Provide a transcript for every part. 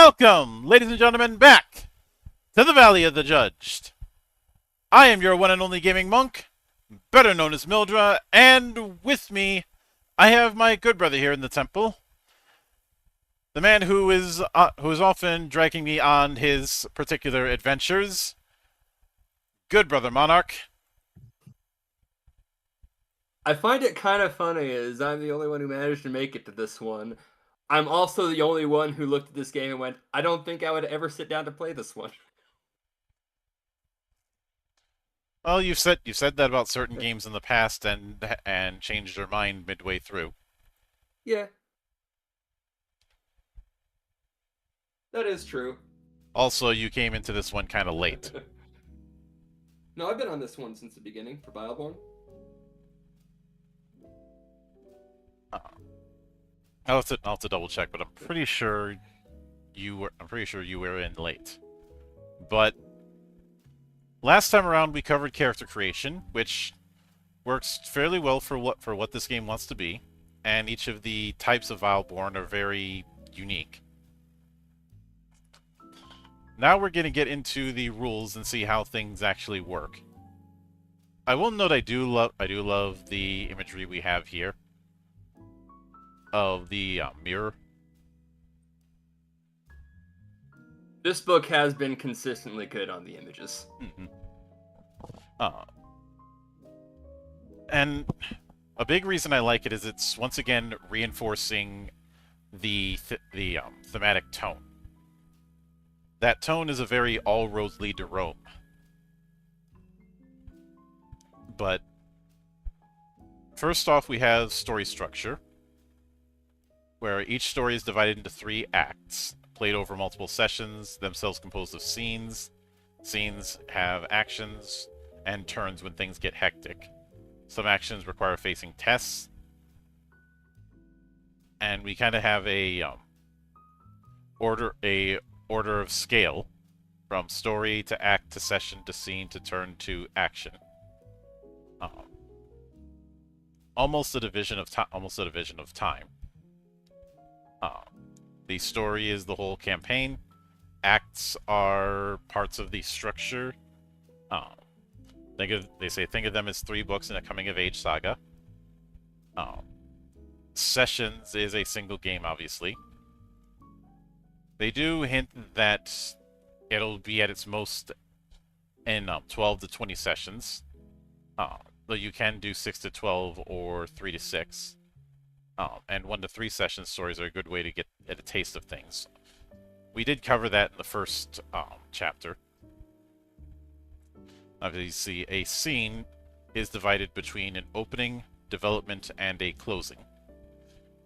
Welcome, ladies and gentlemen, back to the Valley of the Judged. I am your one and only gaming monk, better known as Mildra, and with me, I have my good brother here in the temple, the man who is often dragging me on his particular adventures, good brother Monarch. I find it kind of funny as I'm the only one who managed to make it to this one. I'm also the only one who looked at this game and went, I don't think I would ever sit down to play this one. Well, you've said that about certain games in the past and changed your mind midway through. Yeah, that is true. Also, you came into this one kind of late. No, I've been on this one since the beginning for Vileborn. I'll have to double check, but I'm pretty sure you were in late. But last time around we covered character creation, which works fairly well for what this game wants to be, and each of the types of Vileborn are very unique. Now we're going to get into the rules and see how things actually work. I will note I do love the imagery we have here of the mirror. This book has been consistently good on the images. Mm-hmm. And a big reason I like it is it's once again reinforcing the thematic tone. That tone is a very all roads lead to Rome. But first off, we have story structure, where each story is divided into 3 acts, played over multiple sessions, themselves composed of scenes. Scenes have actions and turns when things get hectic. Some actions require facing tests, and we kind of have a order of scale from story to act to session to scene to turn to action. Almost a division of time. The story is the whole campaign. Acts are parts of the structure. Think of them as 3 books in a coming-of-age saga. Sessions is a single game, obviously. They do hint that it'll be at its most in 12 to 20 sessions. Though you can do 6 to 12 or 3 to 6. And 1 to 3 session stories are a good way to get a taste of things. We did cover that in the first chapter. Obviously, a scene is divided between an opening, development, and a closing.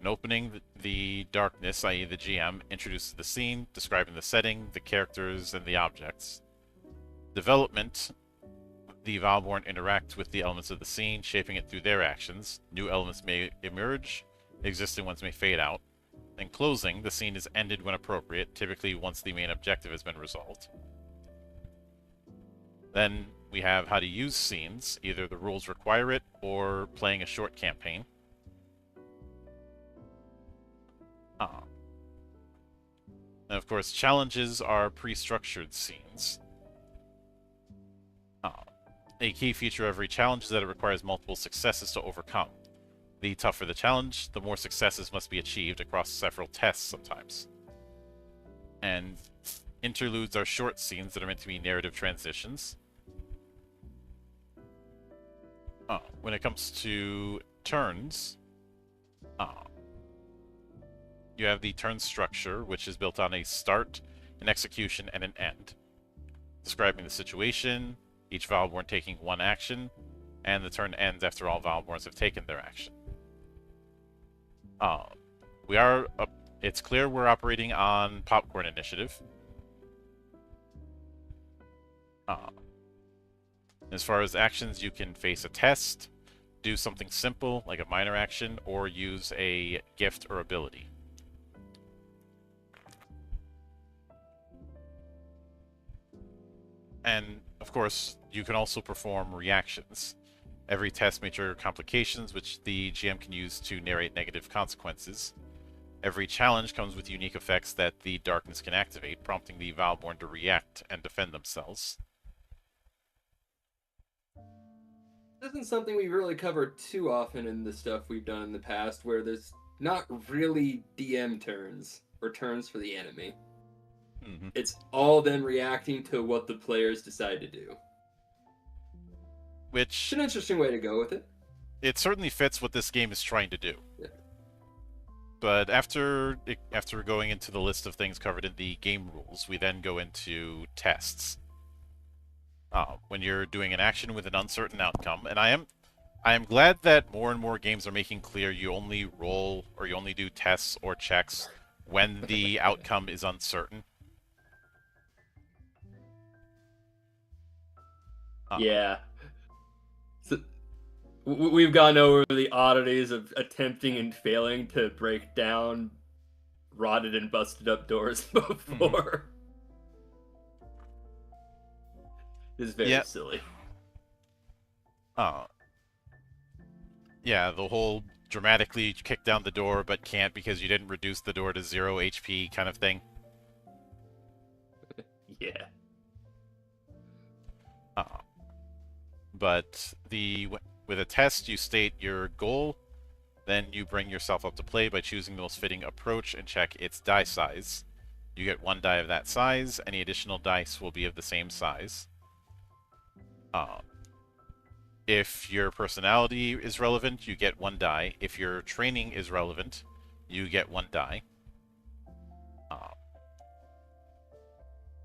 An opening, the darkness, i.e. the GM, introduces the scene, describing the setting, the characters, and the objects. Development, the Vileborn interact with the elements of the scene, shaping it through their actions. New elements may emerge, existing ones may fade out. And closing, the scene is ended when appropriate, typically once the main objective has been resolved. Then we have how to use scenes. Either the rules require it, or playing a short campaign. And of course, challenges are pre-structured scenes. A key feature of every challenge is that it requires multiple successes to overcome. The tougher the challenge, the more successes must be achieved across several tests sometimes. And interludes are short scenes that are meant to be narrative transitions. When it comes to turns, you have the turn structure, which is built on a start, an execution, and an end. Describing the situation, each Vileborn taking 1 action, and the turn ends after all Vileborns have taken their action. It's clear we're operating on Popcorn Initiative. As far as actions, you can face a test, do something simple, like a minor action, or use a gift or ability. And, of course, you can also perform reactions. Every test may trigger complications, which the GM can use to narrate negative consequences. Every challenge comes with unique effects that the darkness can activate, prompting the Vileborn to react and defend themselves. This isn't something we've really covered too often in the stuff we've done in the past, where there's not really DM turns or turns for the enemy. Mm-hmm. It's all them reacting to what the players decide to do. It's Which, an interesting way to go with it. it certainly fits what this game is trying to do. Yeah. But after going into the list of things covered in the game rules, we then go into tests. When you're doing an action with an uncertain outcome, and I am glad that more and more games are making clear you only roll or you only do tests or checks when the outcome is uncertain. Yeah. So, we've gone over the oddities of attempting and failing to break down rotted and busted up doors before. It's very silly. Yeah, the whole dramatically kick down the door but can't because you didn't reduce the door to 0 HP kind of thing. Yeah. But with a test, you state your goal, then you bring yourself up to play by choosing the most fitting approach and check its die size. You get 1 die of that size. Any additional dice will be of the same size. If your personality is relevant, you get 1 die. If your training is relevant, you get 1 die.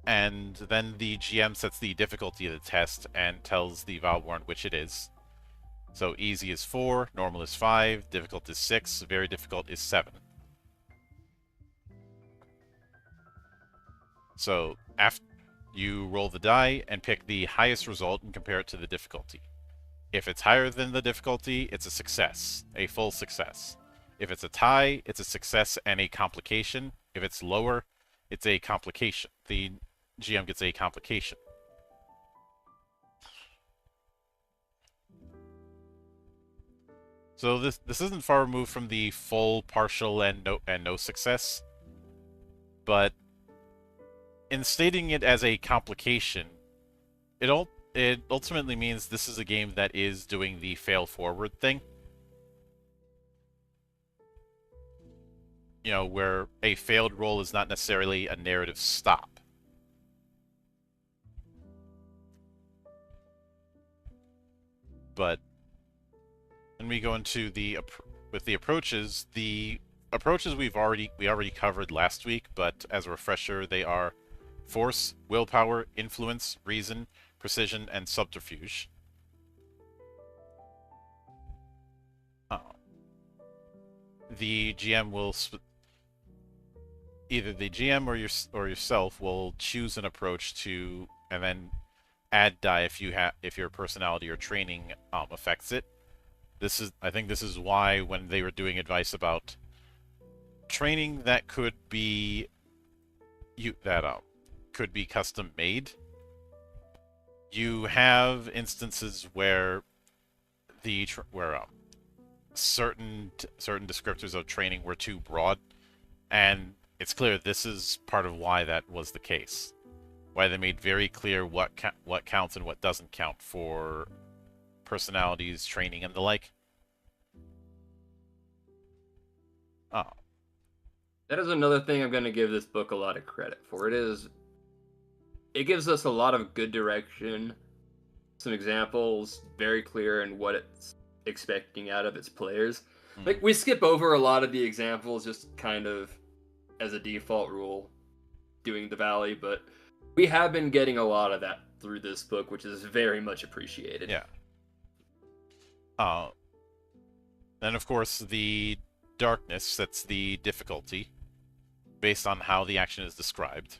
And then the GM sets the difficulty of the test and tells the Vileborn which it is. So easy is 4, normal is 5, difficult is 6, very difficult is 7. So after you roll the die and pick the highest result and compare it to the difficulty. If it's higher than the difficulty, it's a success, a full success. If it's a tie, it's a success and a complication. If it's lower, it's a complication. The GM gets a complication. So this isn't far removed from the full, partial, and no success, but in stating it as a complication, it ultimately means this is a game that is doing the fail forward thing. You know, where a failed roll is not necessarily a narrative stop. But then we go into with the approaches. The approaches we already covered last week, but as a refresher, they are force, willpower, influence, reason, precision, and subterfuge. The GM will either the GM or yourself will choose an approach to, and then add die if your personality or training affects it. I think this is why when they were doing advice about training that could be could be custom made, you have instances where certain descriptors of training were too broad, and it's clear this is part of why that was the case. Why they made very clear what counts and what doesn't count for personalities, training, and the like. That is another thing I'm going to give this book a lot of credit for. It gives us a lot of good direction, some examples, very clear in what it's expecting out of its players. Like, we skip over a lot of the examples just kind of as a default rule doing the Valley, but we have been getting a lot of that through this book, which is very much appreciated. Yeah. Then, of course, the darkness sets the difficulty based on how the action is described.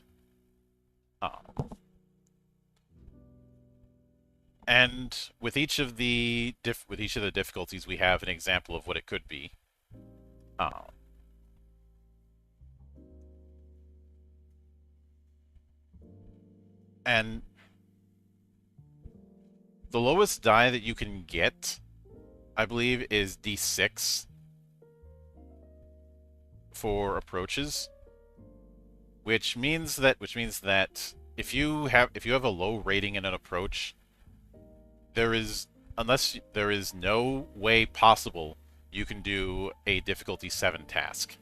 And with each of the difficulties, we have an example of what it could be. And the lowest die that you can get, I believe, is D6 for approaches, which means that if you have a low rating in an approach, unless there is no way possible you can do a difficulty 7 task.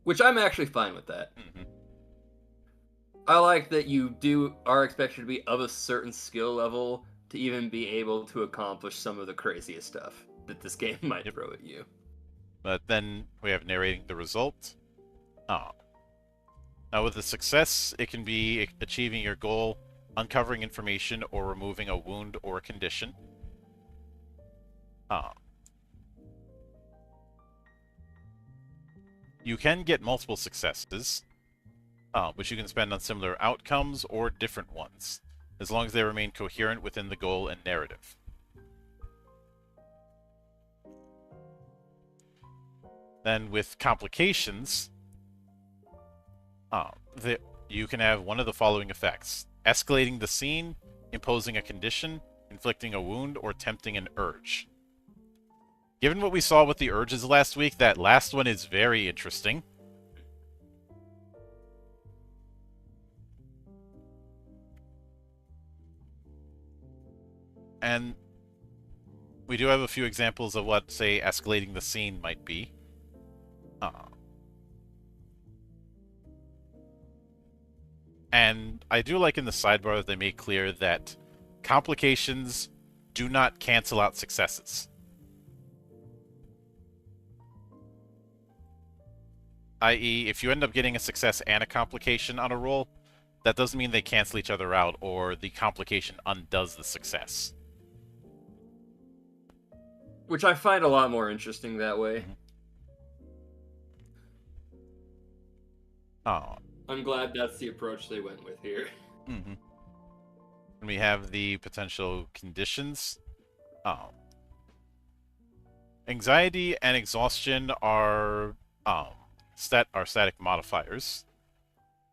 Which I'm actually fine with that. Mm-hmm. I like that you are expected to be of a certain skill level to even be able to accomplish some of the craziest stuff that this game might throw at you. But then we have narrating the result. Now with a success, it can be achieving your goal, uncovering information, or removing a wound or a condition. You can get multiple successes, which you can spend on similar outcomes or different ones, as long as they remain coherent within the goal and narrative. Then with complications, you can have one of the following effects: escalating the scene, imposing a condition, inflicting a wound, or tempting an urge. Given what we saw with the urges last week, that last one is very interesting. And we do have a few examples of what, say, escalating the scene might be. And I do like in the sidebar that they make clear that complications do not cancel out successes. I.e., if you end up getting a success and a complication on a roll, that doesn't mean they cancel each other out or the complication undoes the success. Which I find a lot more interesting that way. Mm-hmm. Oh. I'm glad that's the approach they went with here. Mm-hmm. And we have the potential conditions. Anxiety and exhaustion are static modifiers,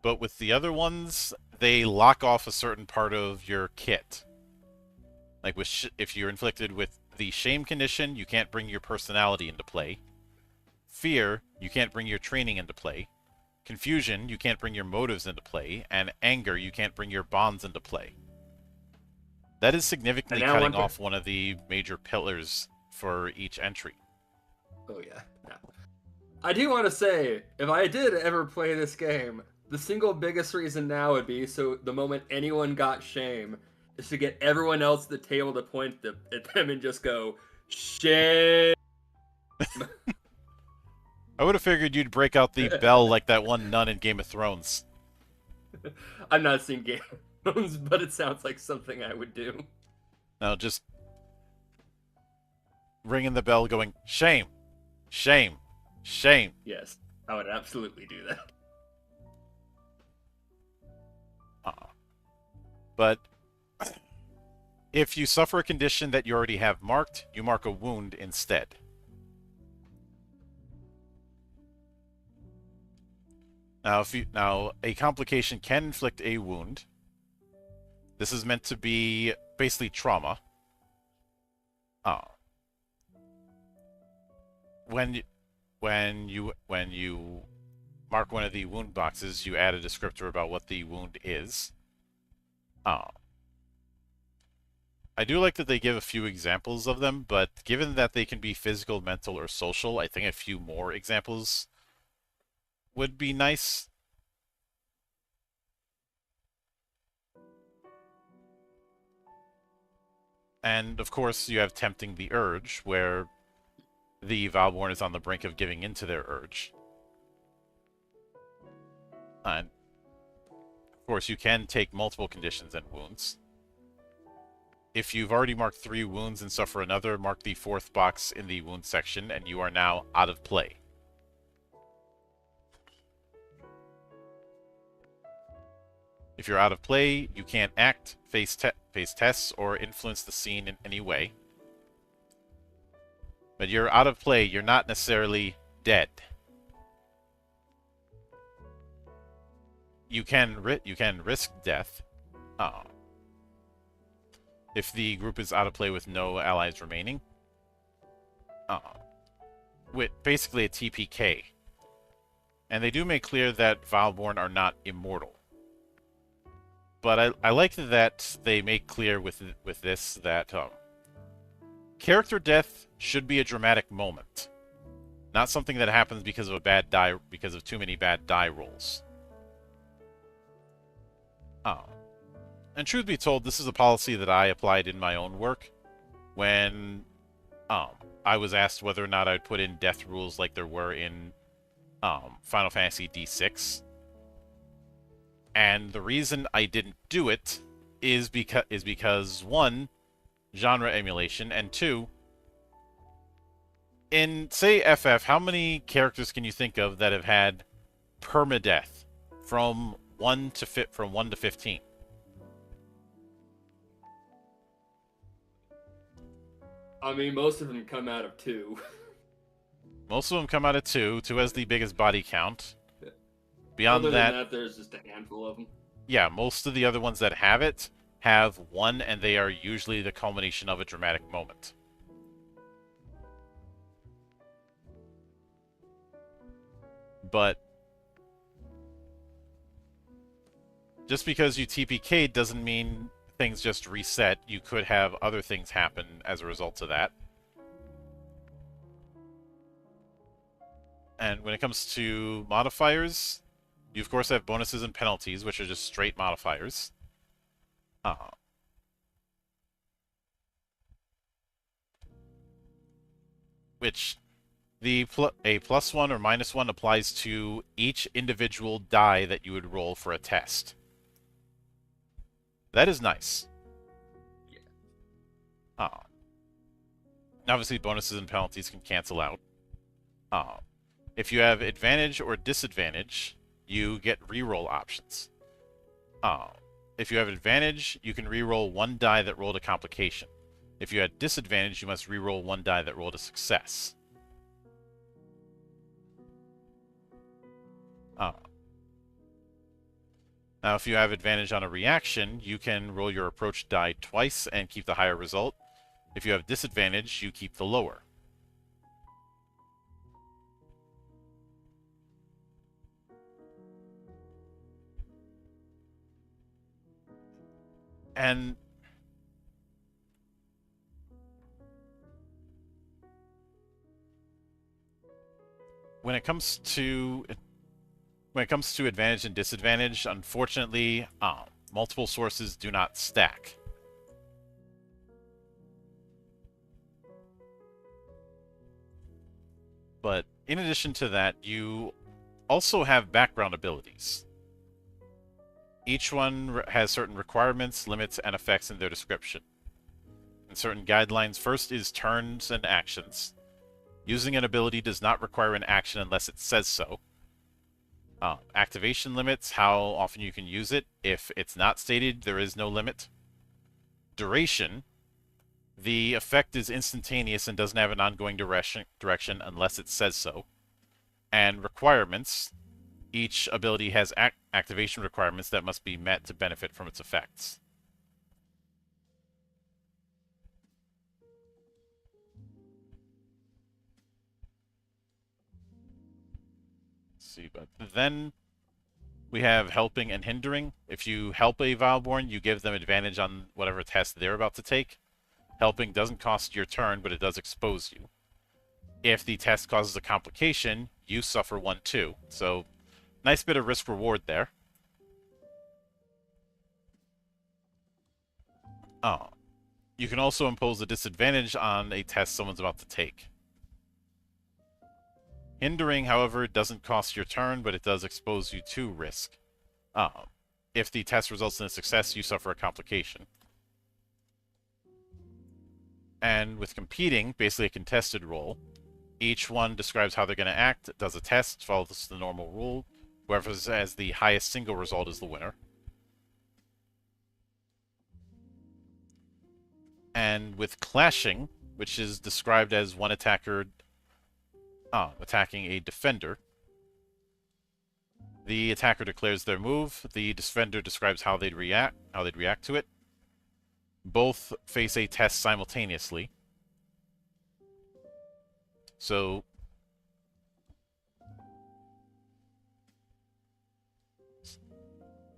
but with the other ones, they lock off a certain part of your kit. Like if you're inflicted with the shame condition, you can't bring your personality into play. Fear, you can't bring your training into play. Confusion, you can't bring your motives into play. And anger, you can't bring your bonds into play. That is significantly cutting off one of the major pillars for each entry. Oh yeah. No. I do want to say, if I did ever play this game, the single biggest reason now would be so the moment anyone got shame is to get everyone else at the table to point at them and just go, shame. I would have figured you'd break out the bell like that one nun in Game of Thrones. I'm not seeing Game of Thrones, but it sounds like something I would do. No, just ringing the bell going, shame, shame, shame. Yes, I would absolutely do that. But if you suffer a condition that you already have marked, you mark a wound instead. Now, a complication can inflict a wound. This is meant to be basically trauma. When you mark one of the wound boxes, you add a descriptor about what the wound is. I do like that they give a few examples of them, but given that they can be physical, mental, or social, I think a few more examples would be nice. And of course, you have tempting the urge, where the Vileborn is on the brink of giving into their urge. And of course, you can take multiple conditions and wounds. If you've already marked 3 wounds and suffer another, mark the 4th box in the wound section, and you are now out of play. If you're out of play, you can't act, face tests, or influence the scene in any way. But you're out of play, you're not necessarily dead. You can risk death. If the group is out of play with no allies remaining. with basically a TPK. And they do make clear that Vileborn are not immortal. But I like that they make clear with this that character death should be a dramatic moment, not something that happens because of a bad die, because of too many bad die rolls. And truth be told, this is a policy that I applied in my own work when I was asked whether or not I'd put in death rules like there were in Final Fantasy D6. And the reason I didn't do it is because one, genre emulation, and two, in say FF, how many characters can you think of that have had permadeath from 1 to 15? I mean, most of them come out of 2. Most of them come out of 2. 2 has the biggest body count. Yeah. Beyond Other that, than that, there's just a handful of them. Yeah, most of the other ones that have it have 1, and they are usually the culmination of a dramatic moment. But just because you TPK doesn't mean things just reset. You could have other things happen as a result of that. And when it comes to modifiers, you of course have bonuses and penalties, which are just straight modifiers. Which a +1 or -1 applies to each individual die that you would roll for a test. That is nice. Yeah. Obviously, bonuses and penalties can cancel out. If you have advantage or disadvantage, you get reroll options. If you have advantage, you can reroll 1 die that rolled a complication. If you had disadvantage, you must reroll 1 die that rolled a success. Now, if you have advantage on a reaction, you can roll your approach die twice and keep the higher result. If you have disadvantage, you keep the lower. And when it comes to advantage and disadvantage, unfortunately, multiple sources do not stack. But in addition to that, you also have background abilities. Each one has certain requirements, limits, and effects in their description. And certain guidelines. First is turns and actions. Using an ability does not require an action unless it says so. Activation limits, how often you can use it. If it's not stated, there is no limit. Duration. The effect is instantaneous and doesn't have an ongoing direction unless it says so. And requirements. Each ability has activation requirements that must be met to benefit from its effects. Let's see, but then we have helping and hindering. If you help a Vileborn, you give them advantage on whatever test they're about to take. Helping doesn't cost your turn, but it does expose you. If the test causes a complication, you suffer 1 too. So, nice bit of risk-reward there. You can also impose a disadvantage on a test someone's about to take. Hindering, however, doesn't cost your turn, but it does expose you to risk. If the test results in a success, you suffer a complication. And with competing, basically a contested roll, each one describes how they're going to act, does a test, follows the normal rule. Whoever has the highest single result is the winner. And with clashing, which is described as one attacker attacking a defender, the attacker declares their move. The defender describes how they'd react to it. Both face a test simultaneously. So,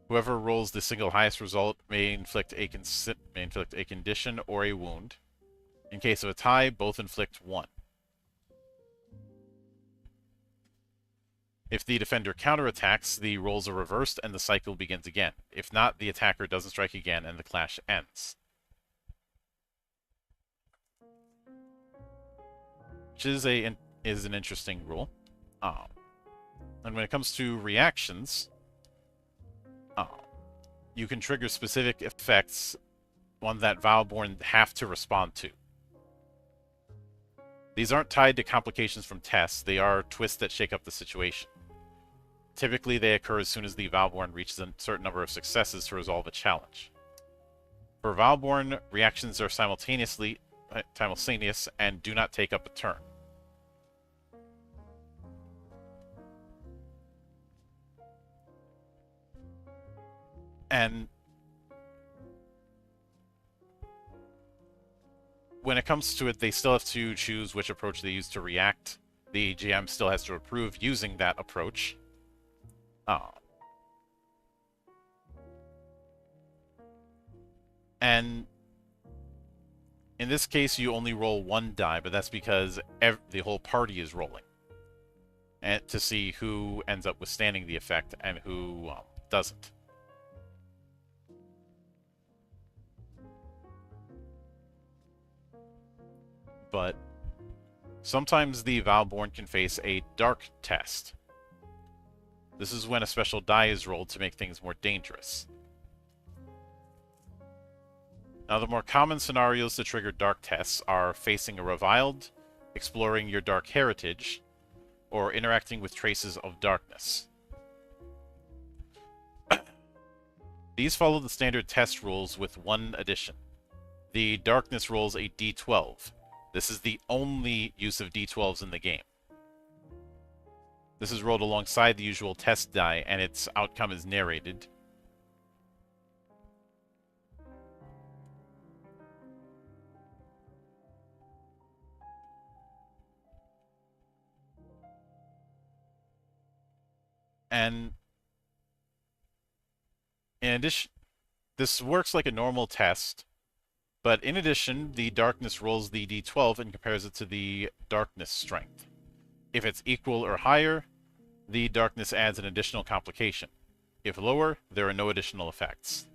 Whoever rolls the single highest result may inflict a condition or a wound. In case of a tie, both inflict 1. If the defender counterattacks, the rolls are reversed and the cycle begins again. If not, the attacker doesn't strike again and the clash ends. Which is an interesting rule. And when it comes to reactions, you can trigger specific effects, one that Vileborn have to respond to. These aren't tied to complications from tests, they are twists that shake up the situation. Typically, they occur as soon as the Vileborn reaches a certain number of successes to resolve a challenge. For Vileborn, reactions are simultaneous and do not take up a turn. And when it comes to it, they still have to choose which approach they use to react. The GM still has to approve using that approach. And in this case, you only roll 1 die, but that's because the whole party is rolling, and to see who ends up withstanding the effect and who doesn't. But sometimes the Vileborn can face a dark test. This is when a special die is rolled to make things more dangerous. Now, the more common scenarios to trigger dark tests are facing a reviled, exploring your dark heritage, or interacting with traces of darkness. These follow the standard test rules with one addition. The darkness rolls a d12. This is the only use of d12s in the game. This is rolled alongside the usual test die, and its outcome is narrated. And in addition, this works like a normal test, but in addition, the darkness rolls the d12 and compares it to the darkness strength. If it's equal or higher, the darkness adds an additional complication. If lower, there are no additional effects.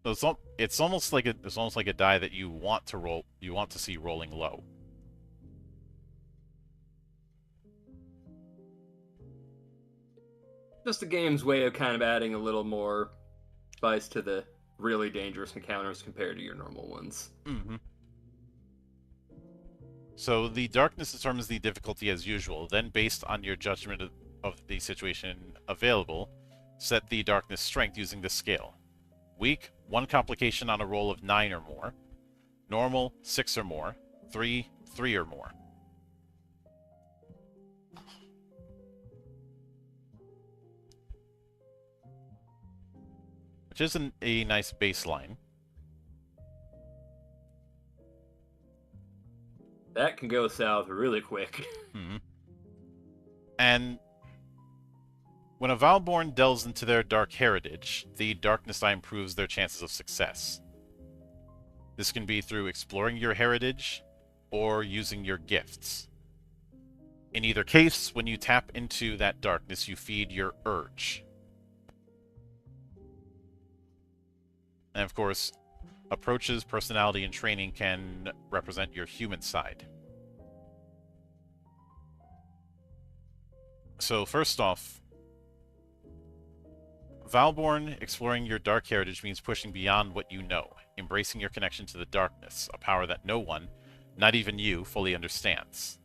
So it's almost like a die that you want to see rolling low. Just the game's way of kind of adding a little more spice to the really dangerous encounters compared to your normal ones. Mm-hmm. So the darkness determines the difficulty as usual. Then, based on your judgment of the situation available, set the darkness strength using this scale. Weak, 1 complication on a roll of 9 or more. Normal, 6 or more. 3, 3 or more. Which isn't a nice baseline. That can go south really quick. Mm-hmm. And when a Vileborn delves into their dark heritage, the darkness die improves their chances of success. This can be through exploring your heritage or using your gifts. In either case, when you tap into that darkness, you feed your urge. And of course, approaches, personality, and training can represent your human side. So first off, Vileborn, exploring your dark heritage means pushing beyond what you know, embracing your connection to the darkness, a power that no one, not even you, fully understands.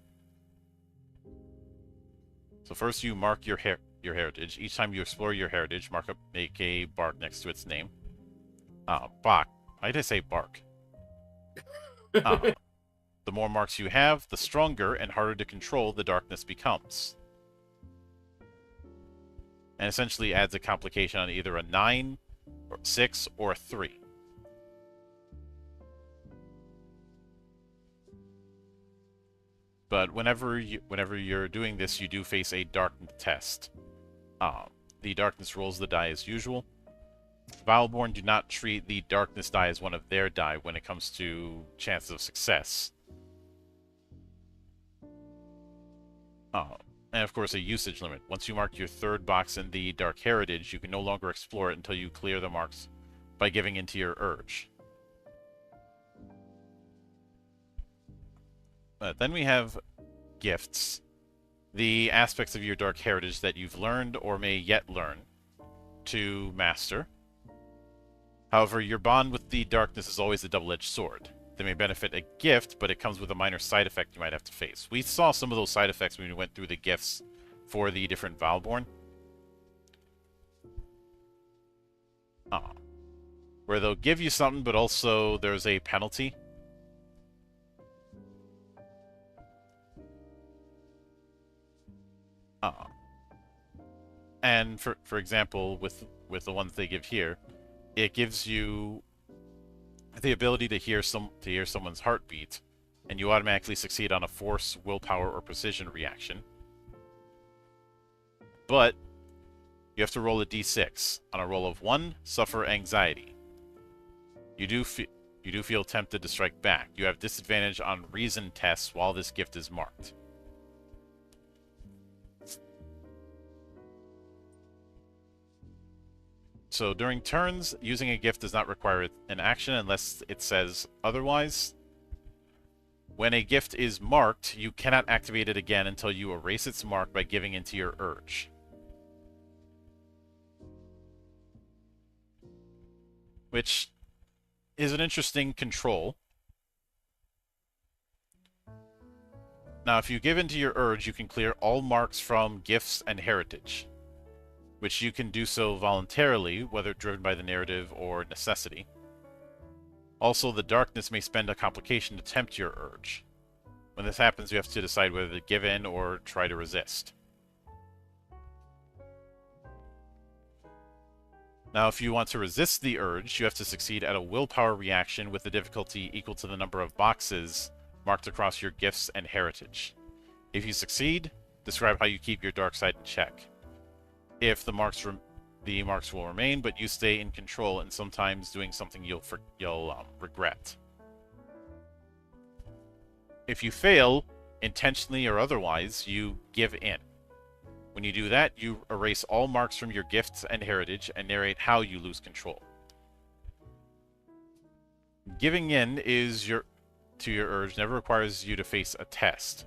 So first you mark your heritage. Each time you explore your heritage, make a bark next to its name. Bach. Why did I say bark? The more marks you have, the stronger and harder to control the darkness becomes. And essentially adds a complication on either a 9, or 6, or a 3. But whenever you're doing this, you do face a darkness test. The darkness rolls the die as usual. Vileborn do not treat the darkness die as one of their die when it comes to chances of success. And of course, a usage limit. Once you mark your third box in the Dark Heritage, you can no longer explore it until you clear the marks by giving into your urge. Then we have gifts. The aspects of your Dark Heritage that you've learned or may yet learn to master. However, your bond with the darkness is always a double-edged sword. They may benefit a gift, but it comes with a minor side effect you might have to face. We saw some of those side effects when we went through the gifts for the different Vileborn. Where they'll give you something, but also there's a penalty. And for example, with the ones they give here, it gives you the ability to hear someone's heartbeat, and you automatically succeed on a force, willpower, or precision reaction. But you have to roll a d6. On a roll of 1, suffer anxiety. You do feel tempted to strike back. You have disadvantage on reason tests while this gift is marked. So during turns, using a gift does not require an action unless it says otherwise. When a gift is marked, you cannot activate it again until you erase its mark by giving into your urge. Which is an interesting control. Now, if you give into your urge, you can clear all marks from gifts and heritage, which you can do so voluntarily, whether driven by the narrative or necessity. Also, the darkness may spend a complication to tempt your urge. When this happens, you have to decide whether to give in or try to resist. Now, if you want to resist the urge, you have to succeed at a willpower reaction with the difficulty equal to the number of boxes marked across your gifts and heritage. If you succeed, describe how you keep your dark side in check. If the marks will remain, but you stay in control, and sometimes doing something you'll regret. If you fail, intentionally or otherwise, you give in. When you do that, you erase all marks from your gifts and heritage and narrate how you lose control. Giving in to your urge never requires you to face a test.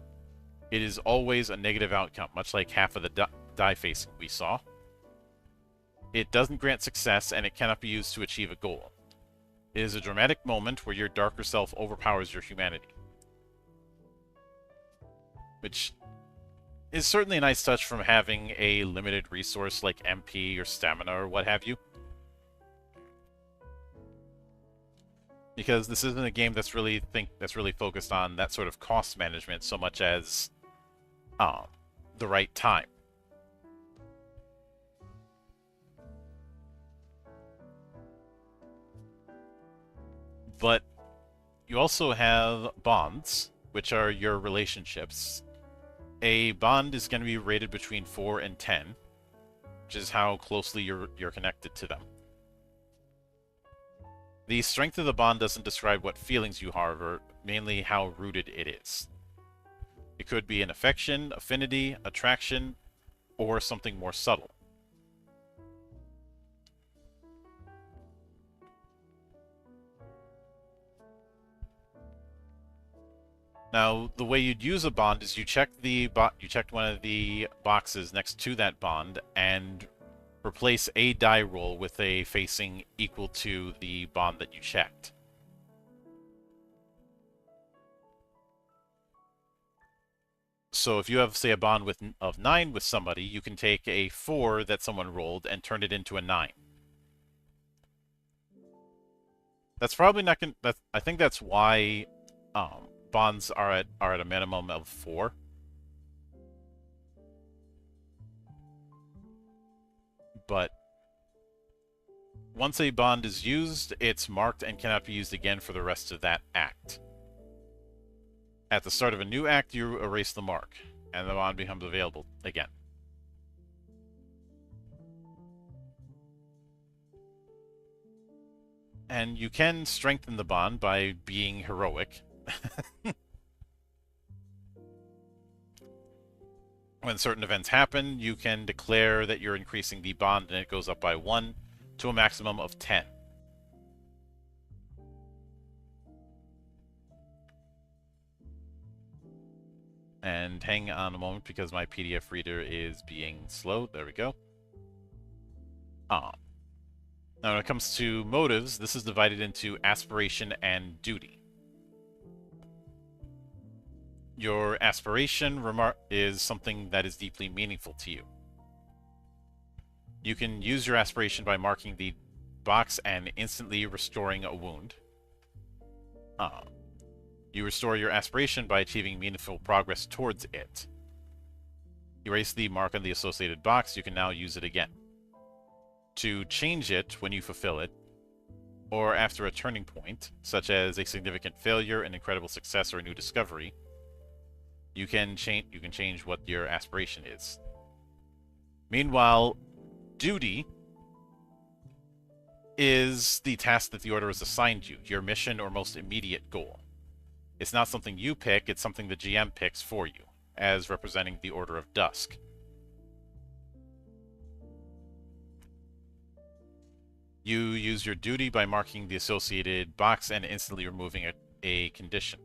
It is always a negative outcome, much like half of the die facing we saw. It doesn't grant success, and it cannot be used to achieve a goal. It is a dramatic moment where your darker self overpowers your humanity. Which is certainly a nice touch from having a limited resource like MP or stamina or what have you. Because this isn't a game that's really focused on that sort of cost management so much as the right time. But you also have bonds, which are your relationships. A bond is going to be rated between 4 and 10, which is how closely you're connected to them. The strength of the bond doesn't describe what feelings you harbor, mainly how rooted it is. It could be an affection, affinity, attraction, or something more subtle. Now, the way you'd use a bond is you checked one of the boxes next to that bond and replace a die roll with a facing equal to the bond that you checked. So if you have, say, a bond of 9 with somebody, you can take a 4 that someone rolled and turn it into a 9. That's probably not going to... I think that's why bonds are at a minimum of 4. But once a bond is used, it's marked and cannot be used again for the rest of that act. At the start of a new act, you erase the mark, and the bond becomes available again. And you can strengthen the bond by being heroic. When certain events happen, you can declare that you're increasing the bond, and it goes up by 1 to a maximum of 10. And hang on a moment because my PDF reader is being slow. There we go. Now when it comes to motives, this is divided into aspiration and duty. Your aspiration is something that is deeply meaningful to you. You can use your aspiration by marking the box and instantly restoring a wound. You restore your aspiration by achieving meaningful progress towards it. Erase the mark on the associated box, you can now use it again. To change it when you fulfill it, or after a turning point, such as a significant failure, an incredible success, or a new discovery, you can change what your aspiration is. Meanwhile, duty is the task that the Order has assigned you, your mission or most immediate goal. It's not something you pick, it's something the GM picks for you, as representing the Order of Dusk. You use your duty by marking the associated box and instantly removing a condition.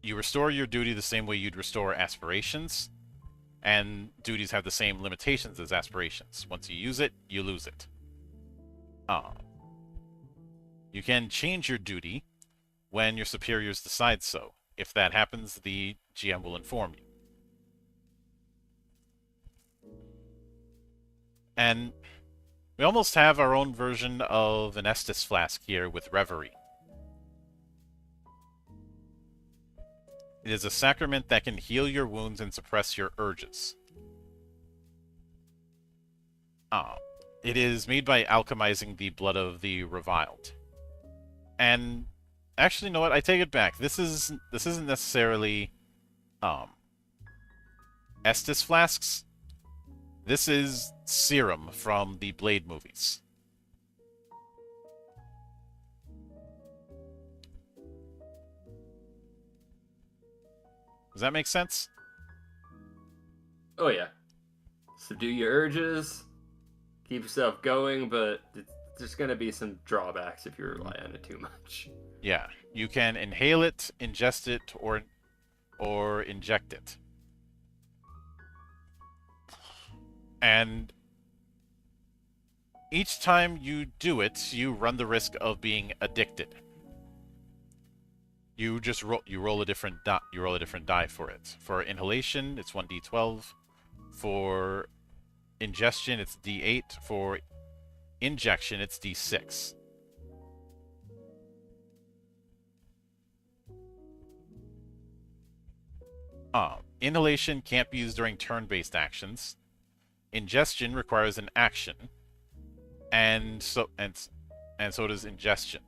You restore your duty the same way you'd restore aspirations, and duties have the same limitations as aspirations. Once you use it, you lose it. You can change your duty when your superiors decide so. If that happens, the GM will inform you. And we almost have our own version of an Estus flask here with Reverie. It is a sacrament that can heal your wounds and suppress your urges. It is made by alchemizing the blood of the reviled. And actually, you know what? I take it back. This isn't necessarily Estus flasks. This is serum from the Blade movies. Does that make sense? Oh yeah. Subdue your urges, keep yourself going, but there's going to be some drawbacks if you rely on it too much. Yeah, you can inhale it, ingest it, or inject it. And each time you do it, you run the risk of being addicted. You just roll a different die for it. For inhalation, it's 1d12. For ingestion, it's d8. For injection, it's d6. Inhalation can't be used during turn-based actions. Ingestion requires an action, and so does ingestion.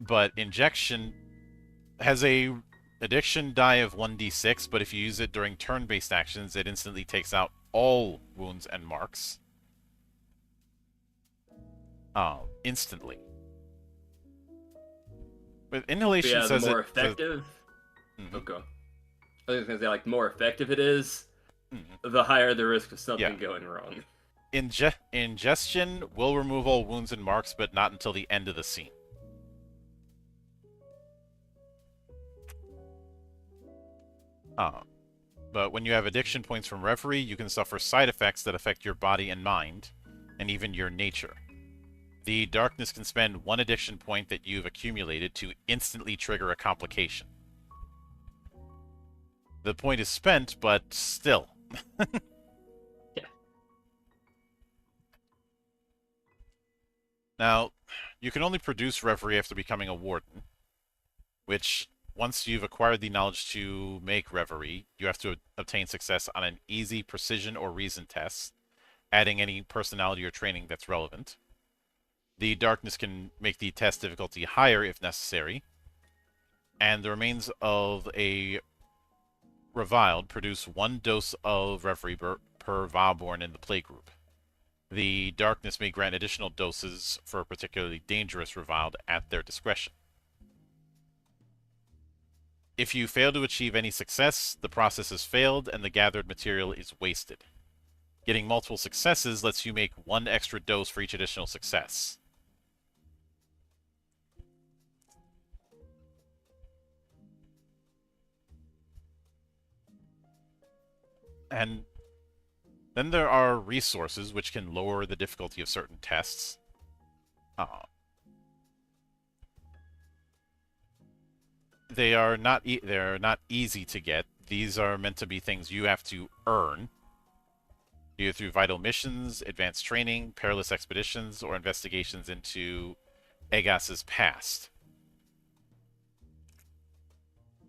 But injection has a addiction die of 1d6, but if you use it during turn-based actions, it instantly takes out all wounds and marks. Instantly. But inhalation yeah, says the more it effective. Mm-hmm. Okay. I was gonna say, like, the more effective it is, the higher the risk of something going wrong. Ingestion will remove all wounds and marks, but not until the end of the scene. But when you have addiction points from Reverie, you can suffer side effects that affect your body and mind, and even your nature. The Darkness can spend one addiction point that you've accumulated to instantly trigger a complication. The point is spent, but still. Yeah. Now, you can only produce Reverie after becoming a Warden, which, once you've acquired the knowledge to make Reverie, you have to obtain success on an easy precision or reason test, adding any personality or training that's relevant. The darkness can make the test difficulty higher if necessary, and the remains of a reviled produce 1 dose of Reverie per Vileborn in the play group. The darkness may grant additional doses for a particularly dangerous reviled at their discretion. If you fail to achieve any success, the process has failed and the gathered material is wasted. Getting multiple successes lets you make 1 extra dose for each additional success. And then there are resources which can lower the difficulty of certain tests. They're not easy to get. These are meant to be things you have to earn, either through vital missions, advanced training, perilous expeditions, or investigations into Agas's past.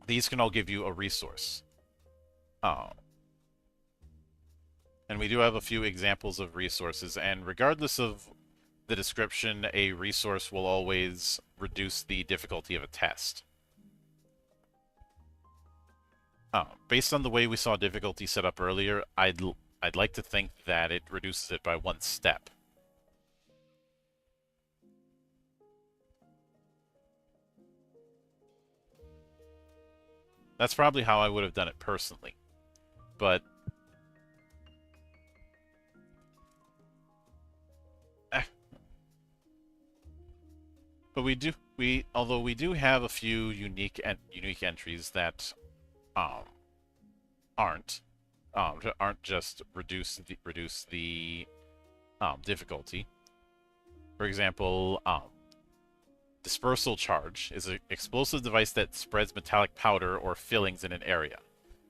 These can all give you a resource. And we do have a few examples of resources, and regardless of the description, a resource will always reduce the difficulty of a test. Based on the way we saw difficulty set up earlier, I'd like to think that it reduces it by 1 step. That's probably how I would have done it personally. But although we do have a few unique entries that aren't just reduce the difficulty. For example, dispersal charge is an explosive device that spreads metallic powder or fillings in an area.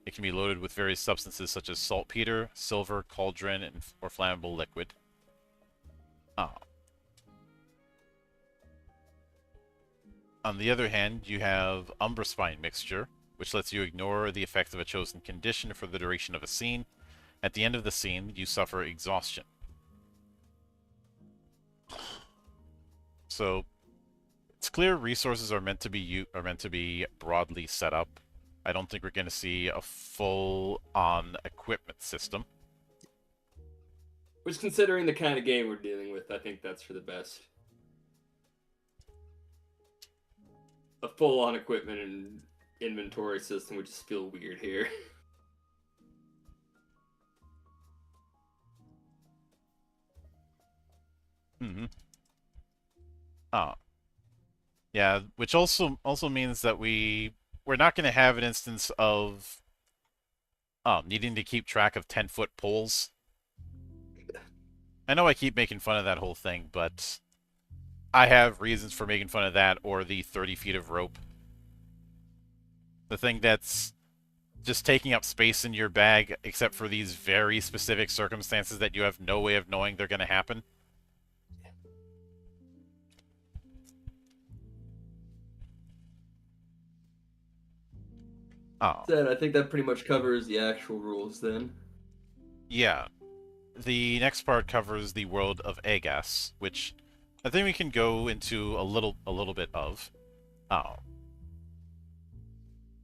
It can be loaded with various substances such as saltpeter, silver, cauldron, or flammable liquid. On the other hand, you have Umbraspine Mixture, which lets you ignore the effect of a chosen condition for the duration of a scene. At the end of the scene, you suffer exhaustion. So, it's clear resources are meant to be broadly set up. I don't think we're going to see a full-on equipment system. Which, considering the kind of game we're dealing with, I think that's for the best. A full-on equipment and inventory system would just feel weird here. Yeah, which also means that we're not going to have an instance of needing to keep track of 10-foot poles. I know I keep making fun of that whole thing, but I have reasons for making fun of that, or the 30 feet of rope. The thing that's just taking up space in your bag, except for these very specific circumstances that you have no way of knowing they're going to happen. I think that pretty much covers the actual rules then. Yeah. The next part covers the world of Agas, which I think we can go into a little bit of.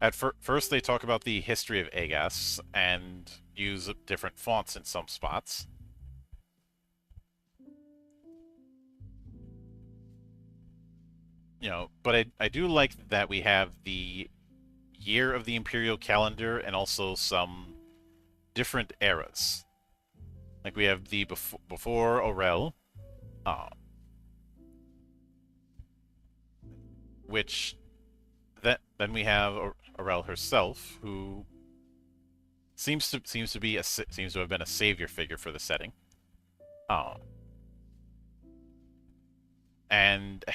At first, they talk about the history of Agas and use different fonts in some spots. But I do like that we have the year of the Imperial calendar and also some different eras. Like we have the before Aurel, which then we have Aurel herself, who seems to have been a savior figure for the setting. And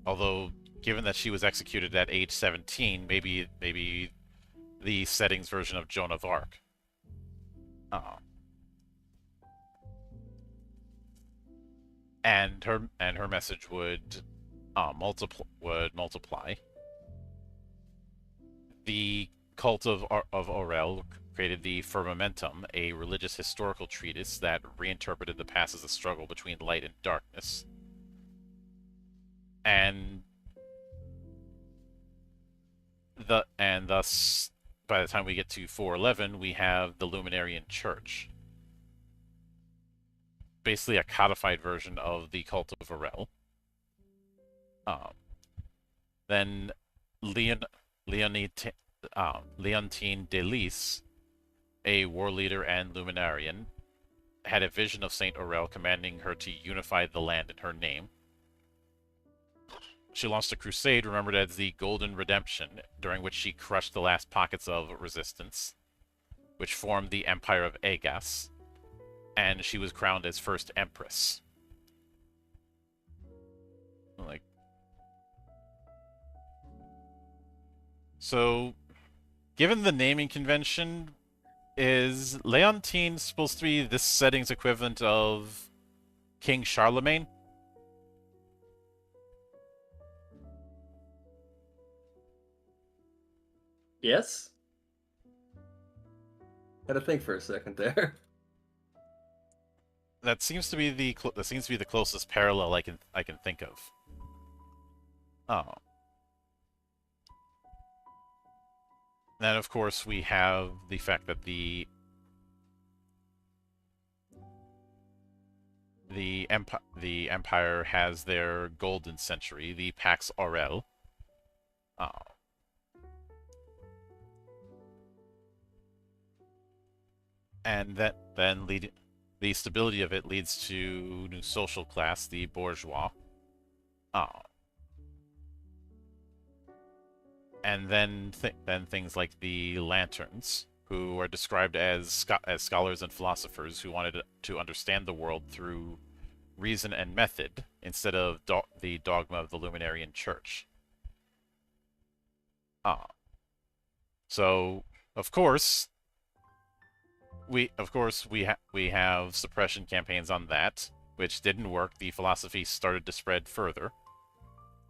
although given that she was executed at age 17, maybe the setting's version of Joan of Arc. And her message would multiply. The cult of Aurel created the Firmamentum, a religious historical treatise that reinterpreted the past as a struggle between light and darkness. and thus by the time we get to 411, we have the Luminarian Church, basically a codified version of the Cult of Aurel. Um, then Leon, Leonite, Leontine Delis, a war leader and Luminarian, had a vision of Saint Aurel commanding her to unify the land in her name. She launched a crusade remembered as the Golden Redemption, during which she crushed the last pockets of resistance, which formed the Empire of Agas, and she was crowned as first Empress. Like, so, given the naming convention, is Leontine supposed to be this setting's equivalent of King Charlemagne? Yes. Had to think for a second there. That seems to be the closest parallel I can think of. Oh. Then of course we have the fact that the Empire has their golden century, the Pax Aurel. Oh. And the stability of it leads to new social class, the bourgeois. Oh. And then things like the lanterns, who are described as scholars and philosophers who wanted to understand the world through reason and method instead of the dogma of the Luminarian Church. Ah. So, of course, we have suppression campaigns on that, which didn't work. The philosophy started to spread further,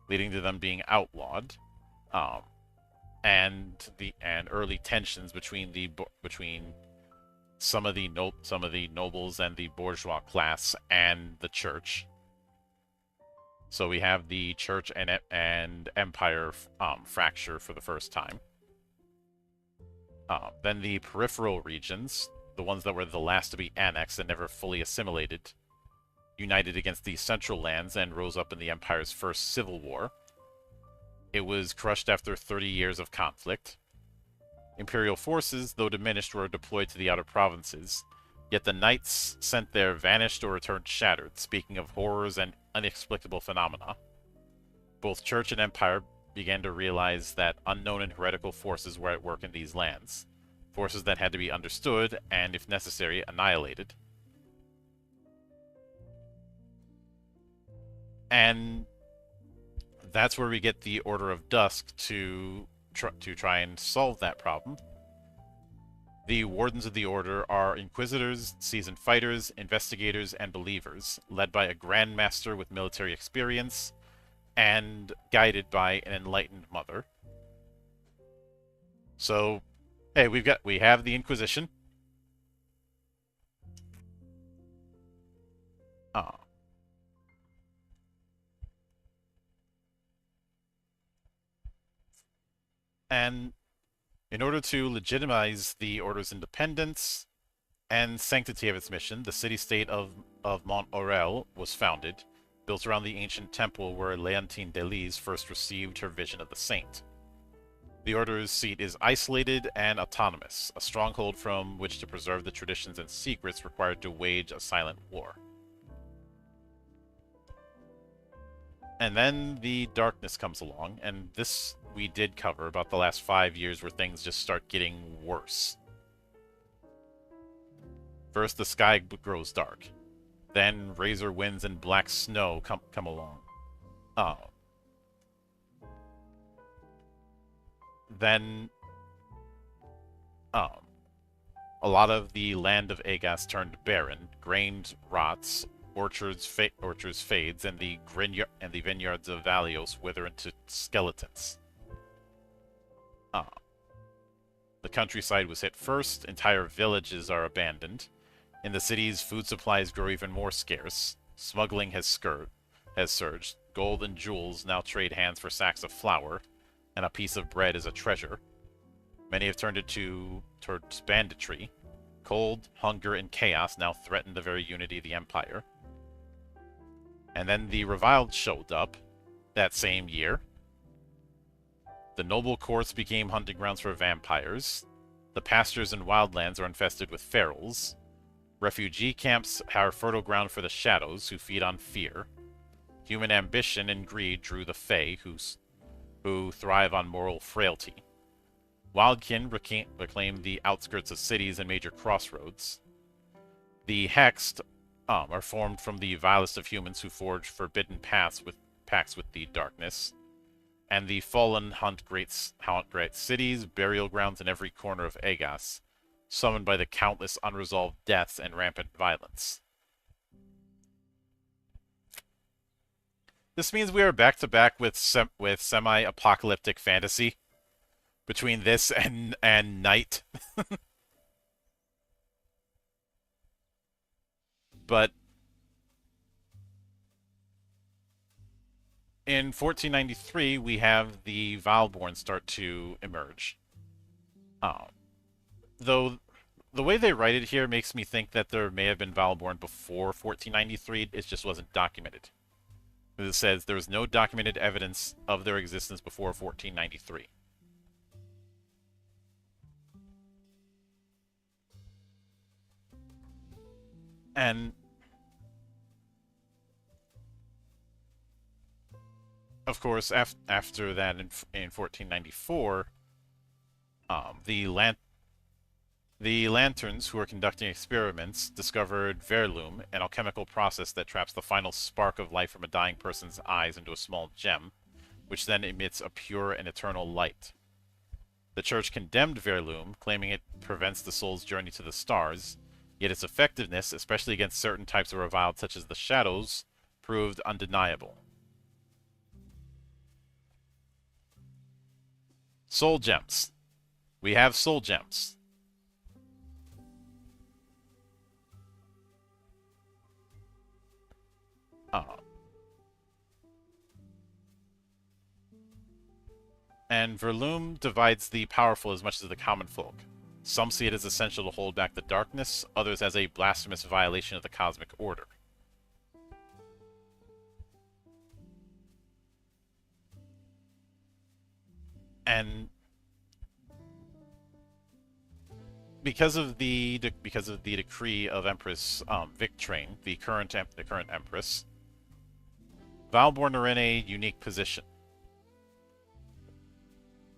leading to them being outlawed. And early tensions between some of the nobles and the bourgeois class and the church. So we have the church and empire fracture for the first time. Then the peripheral regions, the ones that were the last to be annexed and never fully assimilated, united against the central lands and rose up in the empire's first civil war. It was crushed after 30 years of conflict. Imperial forces, though diminished, were deployed to the outer provinces, yet the knights sent there vanished or returned shattered, speaking of horrors and inexplicable phenomena. Both church and empire began to realize that unknown and heretical forces were at work in these lands, forces that had to be understood and, if necessary, annihilated. And that's where we get the Order of Dusk to try and solve that problem. The Wardens of the Order are Inquisitors, seasoned fighters, investigators, and believers, led by a Grand Master with military experience, and guided by an enlightened mother. So, hey, we have the Inquisition. And in order to legitimize the Order's independence and sanctity of its mission, the city-state of Mont Aurel was founded, built around the ancient temple where Leontine Delis first received her vision of the saint. The Order's seat is isolated and autonomous, a stronghold from which to preserve the traditions and secrets required to wage a silent war. And then the darkness comes along, and this we did cover about the last 5 years where things just start getting worse. First, the sky grows dark. Then, razor winds and black snow come along. Then, a lot of the land of Agas turned barren. Grain rots, orchards fades, and the vineyards of Valios wither into skeletons. The countryside was hit first. Entire villages are abandoned. In the cities, food supplies grow even more scarce. Smuggling has surged. gold and jewels now trade hands for sacks of flour, and a piece of bread is a treasure. Many have turned towards banditry. Cold, hunger, and chaos now threaten the very unity of the Empire. And then the Reviled showed up that same year. The noble courts became hunting grounds for vampires. The pastures and wildlands are infested with ferals. Refugee camps are fertile ground for the shadows, who feed on fear. Human ambition and greed drew the Fae, who thrive on moral frailty. Wildkin reclaim the outskirts of cities and major crossroads. The Hexed are formed from the vilest of humans who forge forbidden pacts with the darkness. And the Fallen haunt great cities, burial grounds in every corner of Agas, summoned by the countless unresolved deaths and rampant violence. This means we are back to back with semi-apocalyptic fantasy between this and Night. But in 1493, we have the Vileborn start to emerge. Though the way they write it here makes me think that there may have been Vileborn before 1493, it just wasn't documented. It says there was no documented evidence of their existence before 1493. And of course, after that, in 1494, the Lanterns, who were conducting experiments, discovered Verloom, an alchemical process that traps the final spark of life from a dying person's eyes into a small gem, which then emits a pure and eternal light. The Church condemned Verloom, claiming it prevents the soul's journey to the stars, yet its effectiveness, especially against certain types of reviled such as the Shadows, proved undeniable. Soul Gems. We have Soul Gems. And Verloom divides the powerful as much as the common folk. Some see it as essential to hold back the darkness, others as a blasphemous violation of the cosmic order. And because of the decree of Empress Victrain, the current Empress, Vileborn are in a unique position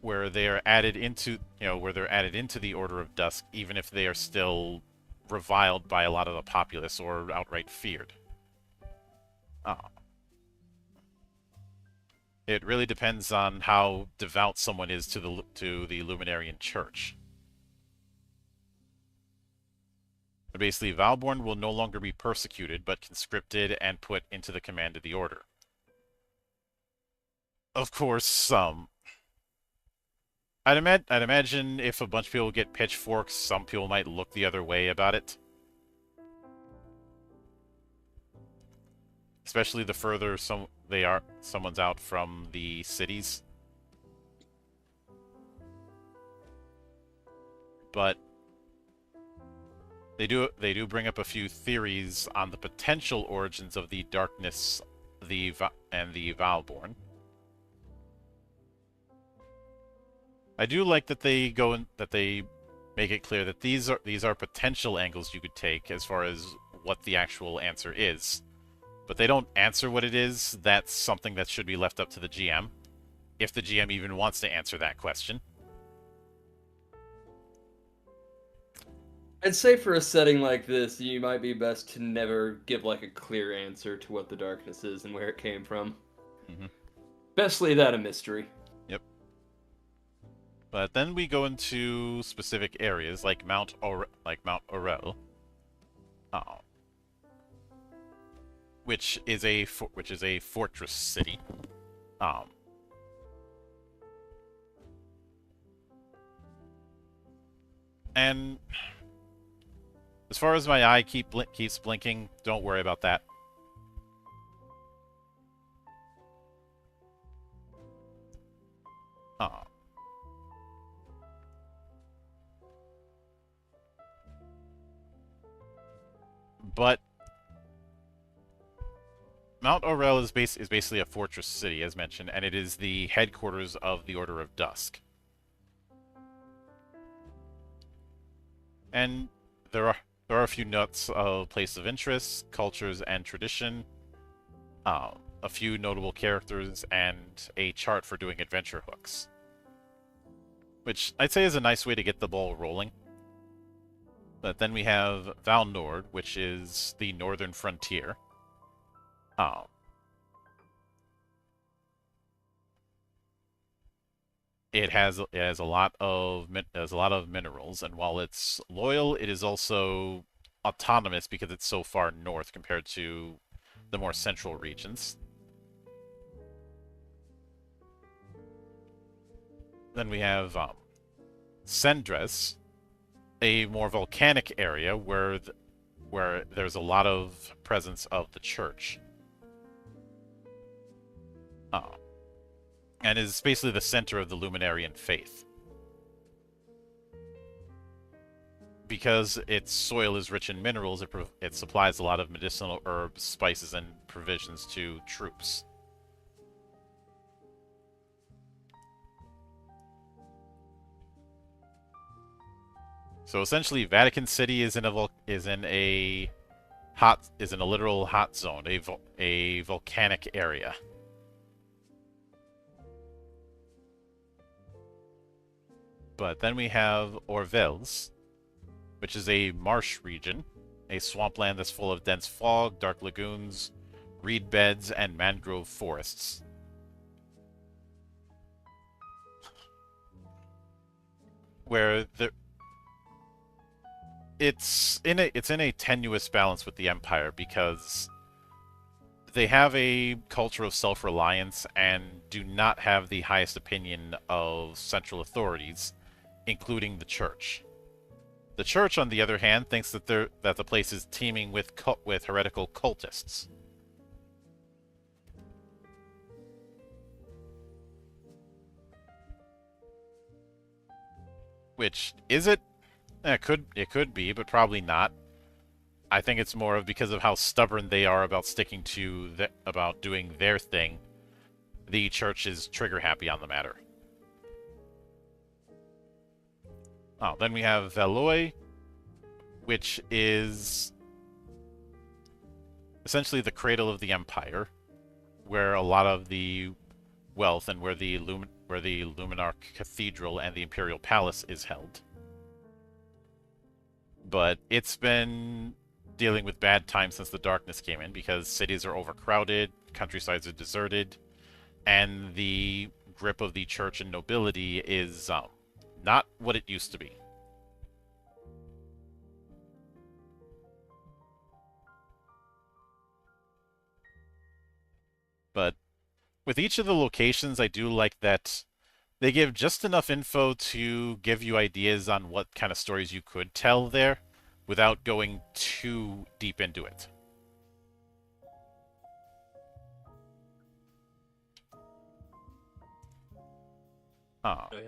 where they are added into the Order of Dusk, even if they are still reviled by a lot of the populace or outright feared. It really depends on how devout someone is to the Luminarian Church. But basically, Vileborn will no longer be persecuted, but conscripted and put into the command of the Order. Of course, I'd imagine if a bunch of people get pitchforks, some people might look the other way about it. Especially the further someone's out from the cities. But they do bring up a few theories on the potential origins of the darkness, and the Vileborn. I do like that they make it clear that these are potential angles you could take as far as what the actual answer is. But they don't answer what it is. That's something that should be left up to the GM, if the GM even wants to answer that question. I'd say for a setting like this, you might be best to never give like a clear answer to what the darkness is and where it came from. Mm-hmm. Best leave that a mystery. Yep. But then we go into specific areas like Mount Orel, which is a fortress city. And as far as my eye keeps blinking, don't worry about that. But Mount Orel is basically a fortress city, as mentioned, and it is the headquarters of the Order of Dusk. And there are a few notes of place of interest, cultures, and tradition, a few notable characters, and a chart for doing adventure hooks, which I'd say is a nice way to get the ball rolling. But then we have Val Nord, which is the northern frontier. Um, it has a lot of minerals, and while it's loyal, it is also autonomous because it's so far north compared to the more central regions. Then we have Sendres, a more volcanic area where there's a lot of presence of the church. Uh, and is basically the center of the Luminarian faith. Because its soil is rich in minerals, it supplies a lot of medicinal herbs, spices, and provisions to troops. So essentially, Vatican City is in a literal hot zone, a volcanic area. But then we have Orvels, which is a marsh region, a swampland that's full of dense fog, dark lagoons, reed beds, and mangrove forests. Where it's in a tenuous balance with the Empire because they have a culture of self-reliance and do not have the highest opinion of central authorities, including the Church. The Church, on the other hand, thinks that the place is teeming with heretical cultists. Which is it? It could be, but probably not. I think it's more of because of how stubborn they are about sticking to about doing their thing. The Church is trigger happy on the matter. Oh, then we have Valois, which is essentially the cradle of the Empire, where a lot of the wealth and where the Luminarch Cathedral and the Imperial Palace is held. But it's been dealing with bad times since the darkness came in because cities are overcrowded, countrysides are deserted, and the grip of the church and nobility is not what it used to be. But with each of the locations, I do like that they give just enough info to give you ideas on what kind of stories you could tell there without going too deep into it.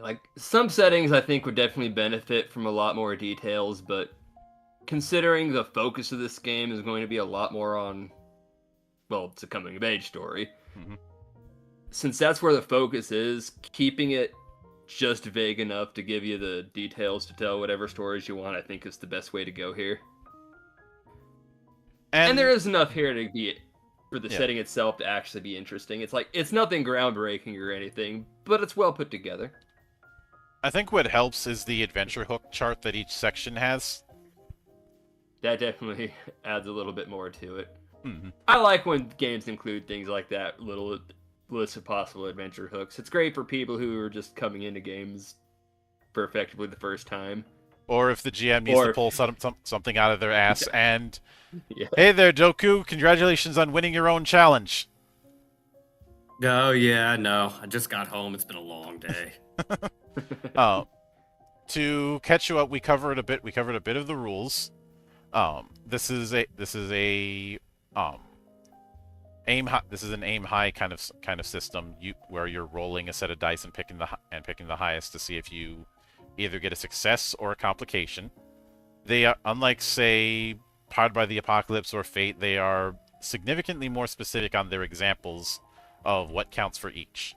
Like, some settings I think would definitely benefit from a lot more details, but considering the focus of this game is going to be a lot more on, well, it's a coming of age story. Mm-hmm. Since that's where the focus is, keeping it just vague enough to give you the details to tell whatever stories you want, I think is the best way to go here. And there is enough here to be for the setting itself to actually be interesting. It's like, it's nothing groundbreaking or anything, but it's well put together. I think what helps is the adventure hook chart that each section has. That definitely adds a little bit more to it. Mm-hmm. I like when games include things like that, little list of possible adventure hooks. It's great for people who are just coming into games for effectively the first time. Or if the GM needs to pull something out of their ass and... Yeah. Hey there, Doku. Congratulations on winning your own challenge. Oh, yeah, no. I just got home. It's been a long day. To catch you up, we covered a bit of the rules. This is an aim high kind of system where you're rolling a set of dice and picking the highest to see if you either get a success or a complication. They are, unlike say Powered by the Apocalypse or Fate, they are significantly more specific on their examples of what counts for each.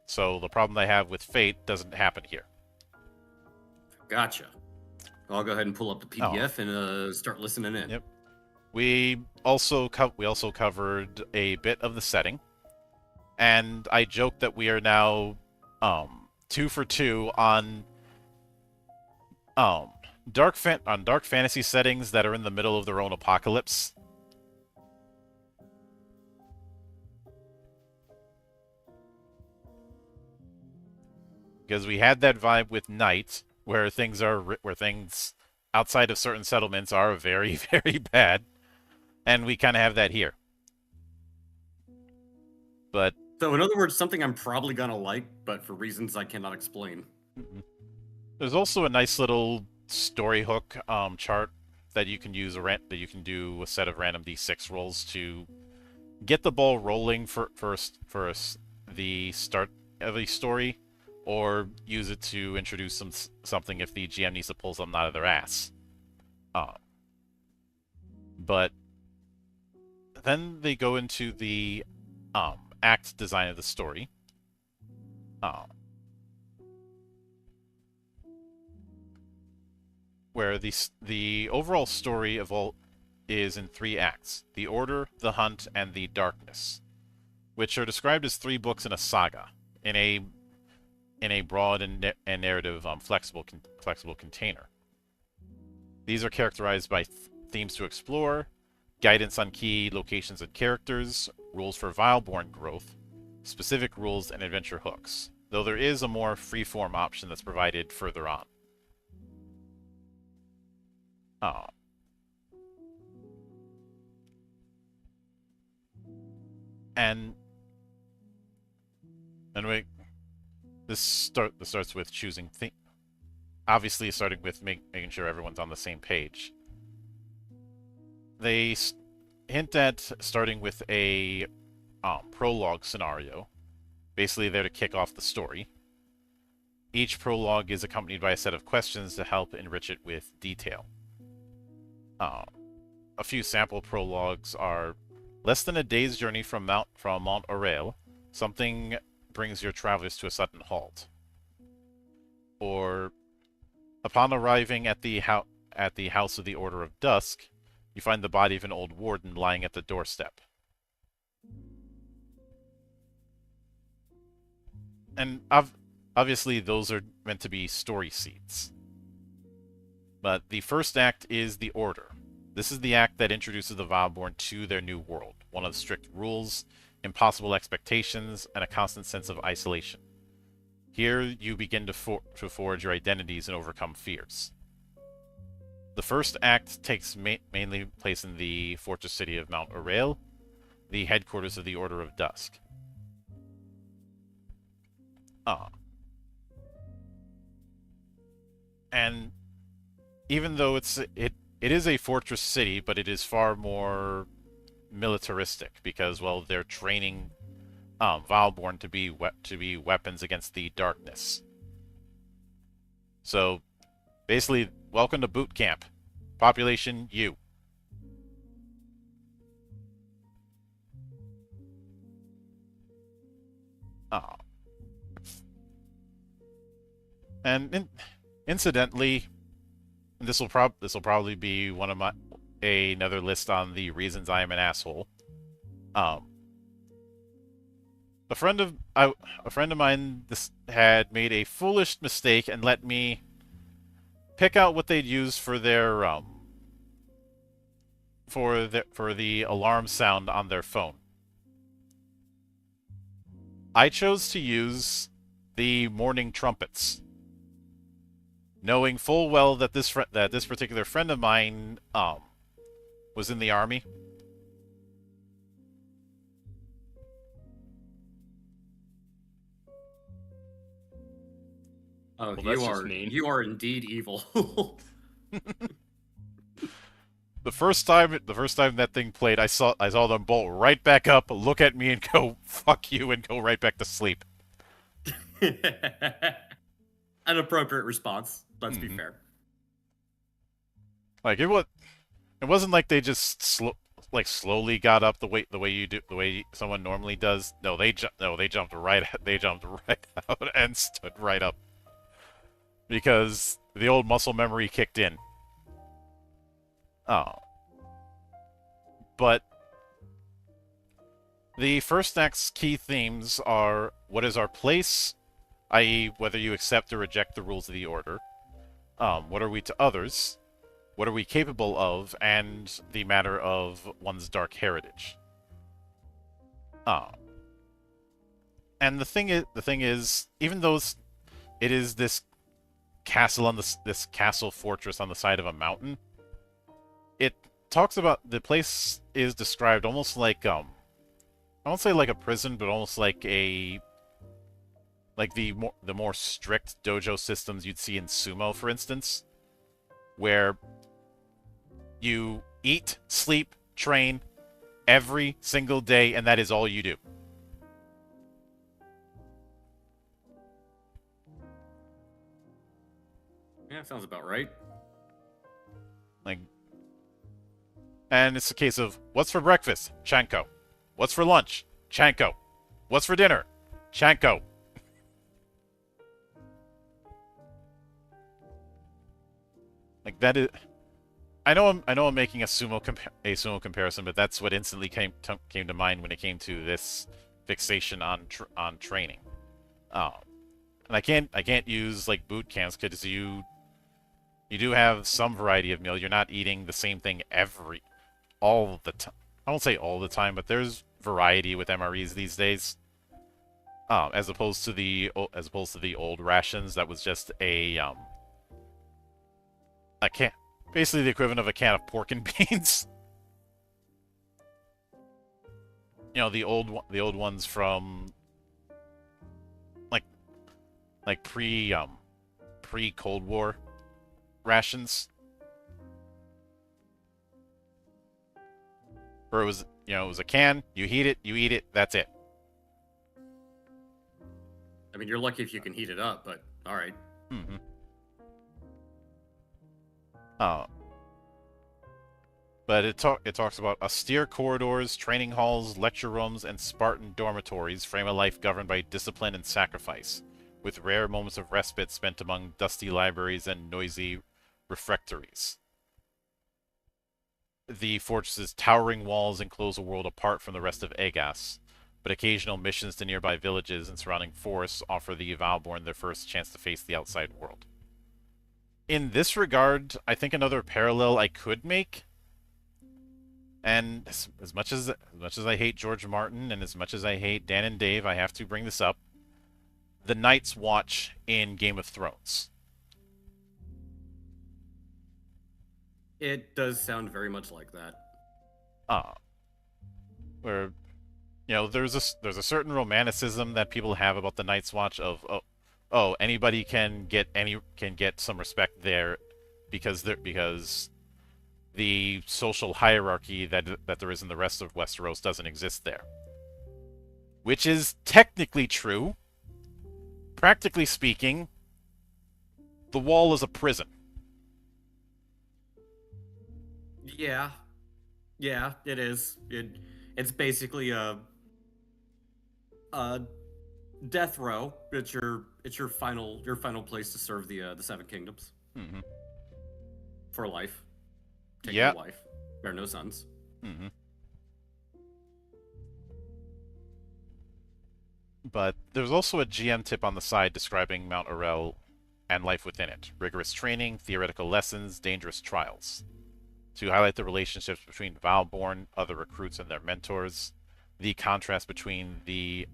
So the problem I have with Fate doesn't happen here. Gotcha. I'll go ahead and pull up the PDF and start listening in. Yep. We also covered a bit of the setting, and I joked that we are now 2 for 2 on dark fantasy settings that are in the middle of their own apocalypse. Because we had that vibe with Night, where things outside of certain settlements are very, very bad, and we kind of have that here. But so, in other words, something I'm probably gonna like, but for reasons I cannot explain. There's also a nice little story hook chart that you can use do a set of random d6 rolls to get the ball rolling for the start of a story, or use it to introduce something if the GM needs to pull something out of their ass. But then they go into the act design of the story. Where the overall story of all is in 3 acts: the Order, the Hunt, and the Darkness, which are described as 3 books in a saga in a broad and narrative flexible container. These are characterized by themes to explore, guidance on key locations and characters, rules for Vileborn growth, specific rules, and adventure hooks, though there is a more free-form option that's provided further on. And this starts with choosing obviously starting with making sure everyone's on the same page. They hint at starting with a prologue scenario, basically there to kick off the story. Each prologue is accompanied by a set of questions to help enrich it with detail. A few sample prologues are: less than a day's journey from Mount Aurel, something brings your travelers to a sudden halt. Or, upon arriving at the House of the Order of Dusk, you find the body of an old warden lying at the doorstep. And obviously those are meant to be story seeds. But the first act is the Order. This is the act that introduces the Vileborn to their new world, one of strict rules, impossible expectations, and a constant sense of isolation. Here you begin to forge your identities and overcome fears. The first act takes mainly place in the fortress city of Mount Aurel, the headquarters of the Order of Dusk. And even though it is a fortress city, but it is far more militaristic because, well, they're training Vileborn to be weapons against the darkness. So, basically, welcome to boot camp. Population U. And incidentally, this will probably be another list on the reasons I am an asshole. A friend of mine had made a foolish mistake and let me pick out what they'd use for their for the alarm sound on their phone. I chose to use the morning trumpets, knowing full well that this particular friend of mine was in the army. Oh, well, you are indeed evil. The first time that thing played, I saw them bolt right back up, look at me, and go "fuck you," and go right back to sleep. An appropriate response. Let's be fair. Like It wasn't like they just slowly got up the way someone normally does. No, they jumped right out and stood right up because the old muscle memory kicked in. Oh, but the first act's key themes are what is our place, i.e., whether you accept or reject the rules of the order. What are we to others? What are we capable of? And the matter of one's dark heritage. And the thing is, even though it is this castle on this castle fortress on the side of a mountain, it talks about the place is described almost like I won't say like a prison, but almost like the more strict dojo systems you'd see in sumo, for instance, where you eat, sleep, train every single day, and that is all you do. Yeah, sounds about right. Like, and it's a case of what's for breakfast, Chanko. What's for lunch, Chanko. What's for dinner, Chanko. Like that is. I know I'm making a sumo comparison, but that's what instantly came to mind when it came to this fixation on training. And I can't use like boot camps because you do have some variety of meal. You're not eating the same thing all the time. I won't say all the time, but there's variety with MREs these days. As opposed to the old rations, that was just a can basically the equivalent of a can of pork and beans. You know, the old ones from like pre Cold War rations. Where it was, it was a can, you heat it, you eat it, that's it. I mean, you're lucky if you can heat it up, but all right. Mm-hmm. But it talks about austere corridors, training halls, lecture rooms, and Spartan dormitories frame a life governed by discipline and sacrifice, with rare moments of respite spent among dusty libraries and noisy refectories. The fortress's towering walls enclose a world apart from the rest of Agas, but occasional missions to nearby villages and surrounding forests offer the Vileborn their first chance to face the outside world. In this regard, I think another parallel I could make, and as much as I hate George Martin and as much as I hate Dan and Dave, I have to bring this up: the Night's Watch in Game of Thrones. It does sound very much like that. Where, there's a certain romanticism that people have about the Night's Watch of anybody can get some respect there because the social hierarchy that there is in the rest of Westeros doesn't exist there. Which is technically true. Practically speaking, the wall is a prison. Yeah, it is. It's basically a death row. It's your final place to serve the Seven Kingdoms. Mm-hmm. For life. Take yeah. no wife. Bear no sons. Mm-hmm. But there's also a GM tip on the side describing Mount Orel and life within it. Rigorous training, theoretical lessons, dangerous trials. To highlight the relationships between Vileborn, other recruits, and their mentors, the contrast between the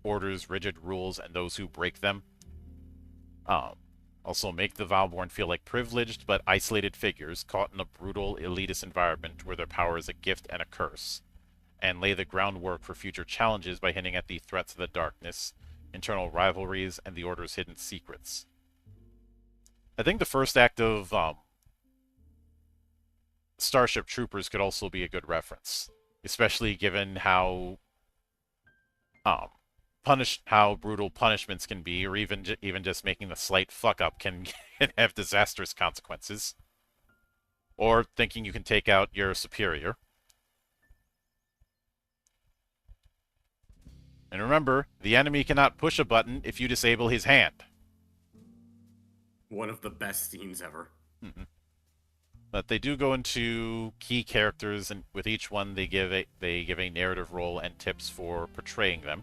Order's rigid rules and those who break them. Also make the Vileborn feel like privileged but isolated figures caught in a brutal, elitist environment where their power is a gift and a curse, and lay the groundwork for future challenges by hinting at the threats of the darkness, internal rivalries, and the Order's hidden secrets. I think the first act of Starship Troopers could also be a good reference, especially given how brutal punishments can be, or even just making the slight fuck up can have disastrous consequences. or thinking you can take out your superior. And remember, the enemy cannot push a button if you disable his hand. One of the best scenes ever. Mm-hmm. But they do go into key characters, and with each one they give a narrative role and tips for portraying them.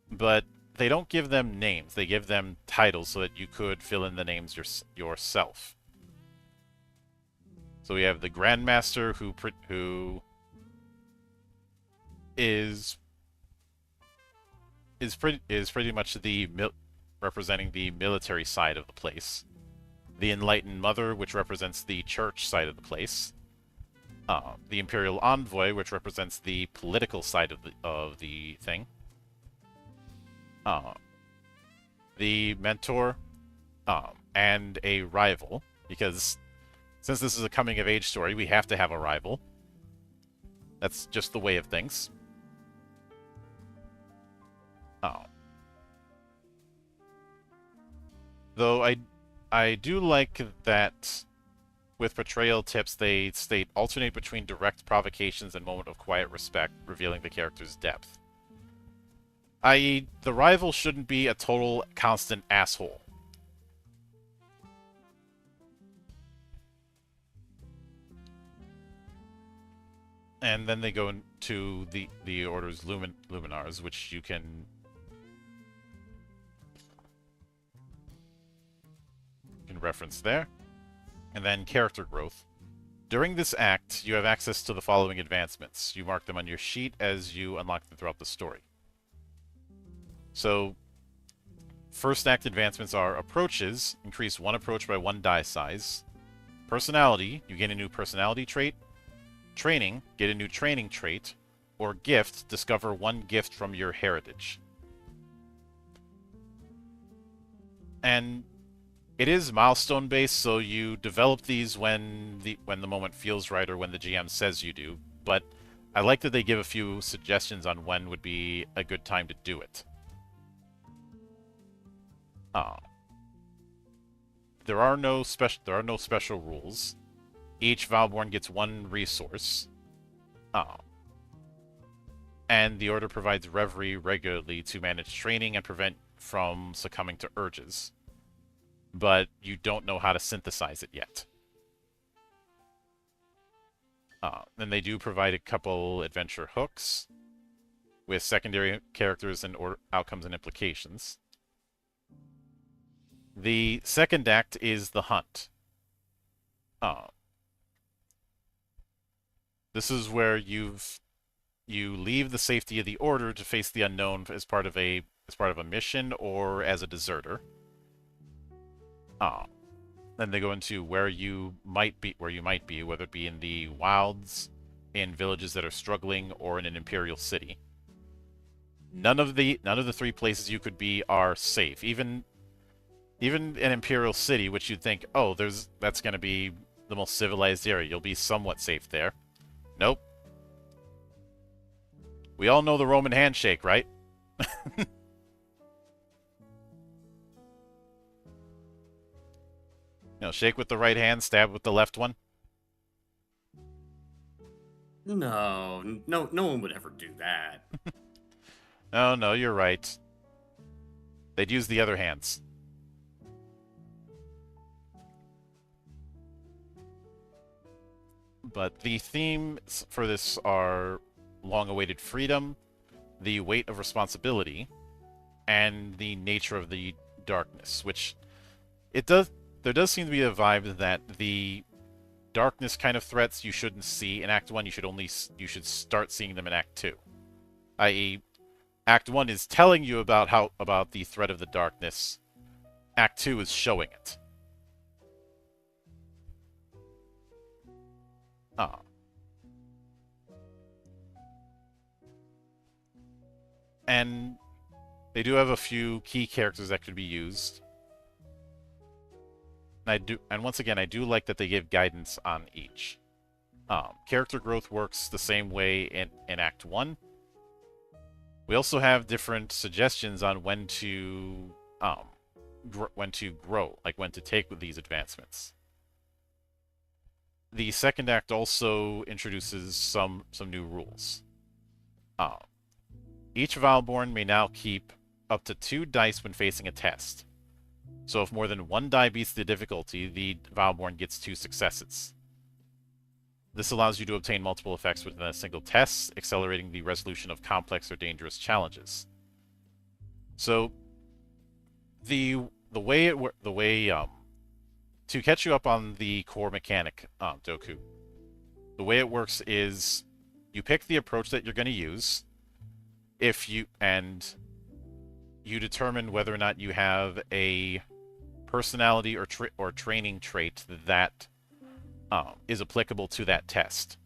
But they don't give them names. They give them titles so that you could fill in the names yourself. So we have the Grandmaster, who is pretty much representing the military side of the place. The Enlightened Mother, which represents the church side of the place. The Imperial Envoy, which represents the political side of the thing. The Mentor, and a rival, because since this is a coming-of-age story, we have to have a rival. That's just the way of things. Though I do like that with portrayal tips they state alternate between direct provocations and moment of quiet respect, revealing the character's depth. I.e., the rival shouldn't be a total constant asshole. And then they go into the Order's Luminars, which you can reference there. And then character growth. During this act, you have access to the following advancements. You mark them on your sheet as you unlock them throughout the story. So, first act advancements are approaches, increase one approach by 1 die size. Personality, you gain a new personality trait. Training, get a new training trait. Or gift, discover 1 gift from your heritage. And it is milestone based, so you develop these when the moment feels right or when the GM says you do. But I like that they give a few suggestions on when would be a good time to do it. There are no special rules. Each Vileborn gets 1 resource. And the Order provides Reverie regularly to manage training and prevent from succumbing to urges. But you don't know how to synthesize it yet. Then they do provide a couple adventure hooks with secondary characters and outcomes and implications. The second act is the hunt. This is where you leave the safety of the Order to face the unknown as part of a mission or as a deserter. Then they go into where you might be, whether it be in the wilds, in villages that are struggling, or in an imperial city. None of the 3 places you could be are safe. Even an imperial city, which you'd think, oh, that's going to be the most civilized area. You'll be somewhat safe there. Nope. We all know the Roman handshake, right? Shake with the right hand, stab with the left one. No one would ever do that. No, you're right. They'd use the other hands. But the themes for this are long-awaited freedom, the weight of responsibility, and the nature of the darkness, which there does seem to be a vibe that the darkness kind of threats you shouldn't see in Act 1, you should start seeing them in Act 2. I.e., Act 1 is telling you about the threat of the darkness. Act 2 is showing it. And they do have a few key characters that could be used. And once again, I do like that they give guidance on each. Character growth works the same way in Act 1. We also have different suggestions on when to grow, like when to take with these advancements. the second act also introduces some new rules. Uh, each Vileborn may now keep up to 2 dice when facing a test. So if more than 1 die beats the difficulty, the Vileborn gets 2 successes. This allows you to obtain multiple effects within a single test, accelerating the resolution of complex or dangerous challenges. So the way to catch you up on the core mechanic, Doku, the way it works is you pick the approach that you're going to use, and you determine whether or not you have a personality or training trait that is applicable to that test.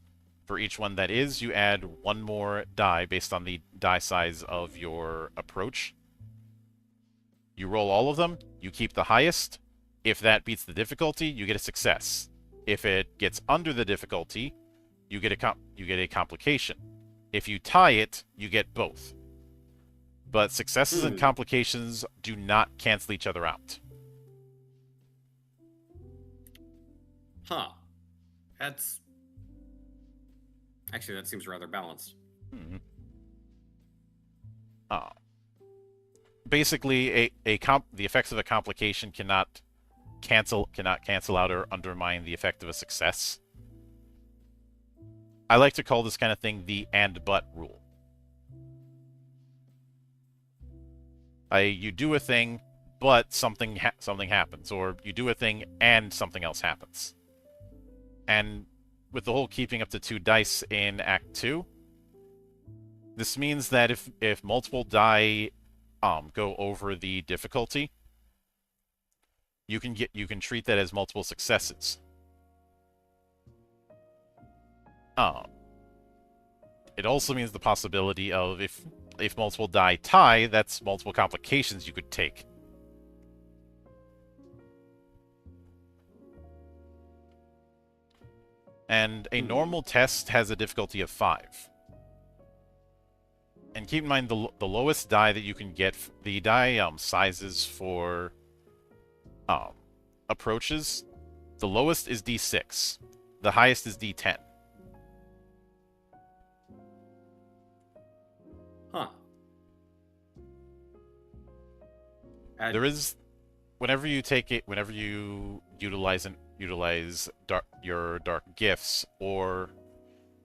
For each one that is, you add 1 more die based on the die size of your approach. You roll all of them, you keep the highest. If that beats the difficulty, you get a success. If it gets under the difficulty, you get a complication. If you tie it, you get both. But successes and complications do not cancel each other out. Huh. That's... Actually, that seems rather balanced. Mm-hmm. Basically, the effects of a complication cannot cancel out or undermine the effect of a success. I like to call this kind of thing the and but rule. You do a thing, but something happens, or you do a thing and something else happens. And with the whole keeping up to 2 dice in Act 2, this means that if multiple die go over the difficulty, you can treat that as multiple successes. It also means the possibility of if multiple die tie, that's multiple complications you could take. And a normal test has a difficulty of 5. And keep in mind the lowest die that you can get, the die sizes for approaches, the lowest is D6. The highest is D10. Huh. There is, whenever you utilize your dark gifts, or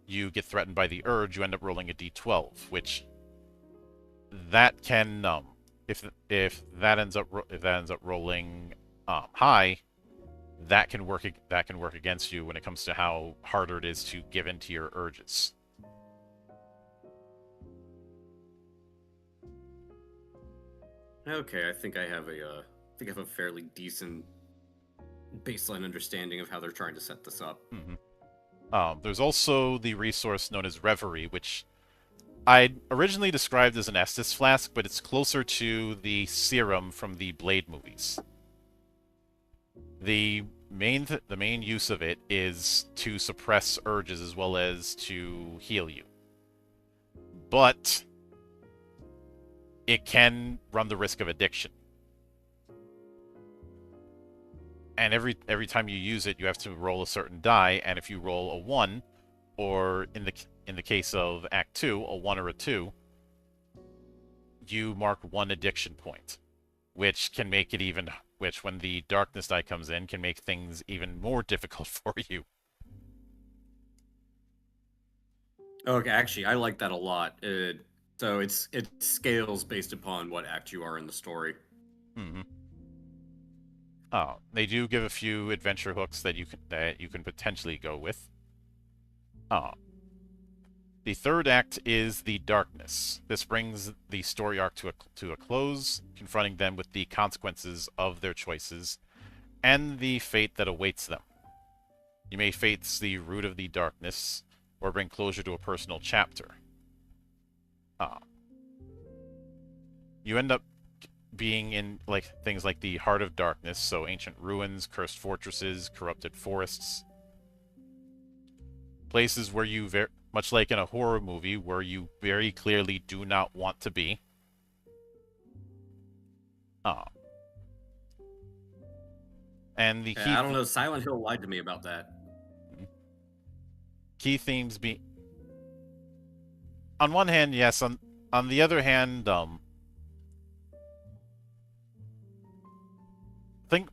you get threatened by the urge, you end up rolling a D12, which that can if that ends up rolling high, that can work against you when it comes to how harder it is to give in to your urges. Okay, I think I have a fairly decent baseline understanding of how they're trying to set this up. Mm-hmm. There's also the resource known as Reverie, which I originally described as an Estus flask, but it's closer to the serum from the Blade movies. The main use of it is to suppress urges as well as to heal you. But it can run the risk of addiction. And every time you use it, you have to roll a certain die, and if you roll a 1, or in the case of Act 2, a 1 or a 2, you mark 1 addiction point, which when the darkness die comes in, can make things even more difficult for you. Okay, actually, I like that a lot. So it scales based upon what act you are in the story. Mm-hmm. They do give a few adventure hooks that you can potentially go with. The third act is the darkness. This brings the story arc to a close, confronting them with the consequences of their choices and the fate that awaits them. You may face the root of the darkness, or bring closure to a personal chapter. You end up being in things like the Heart of Darkness, so ancient ruins, cursed fortresses, corrupted forests. Places where you, much like in a horror movie, where you very clearly do not want to be. And the key... I don't know, Silent Hill lied to me about that. key themes be on one hand, yes. On the other hand, think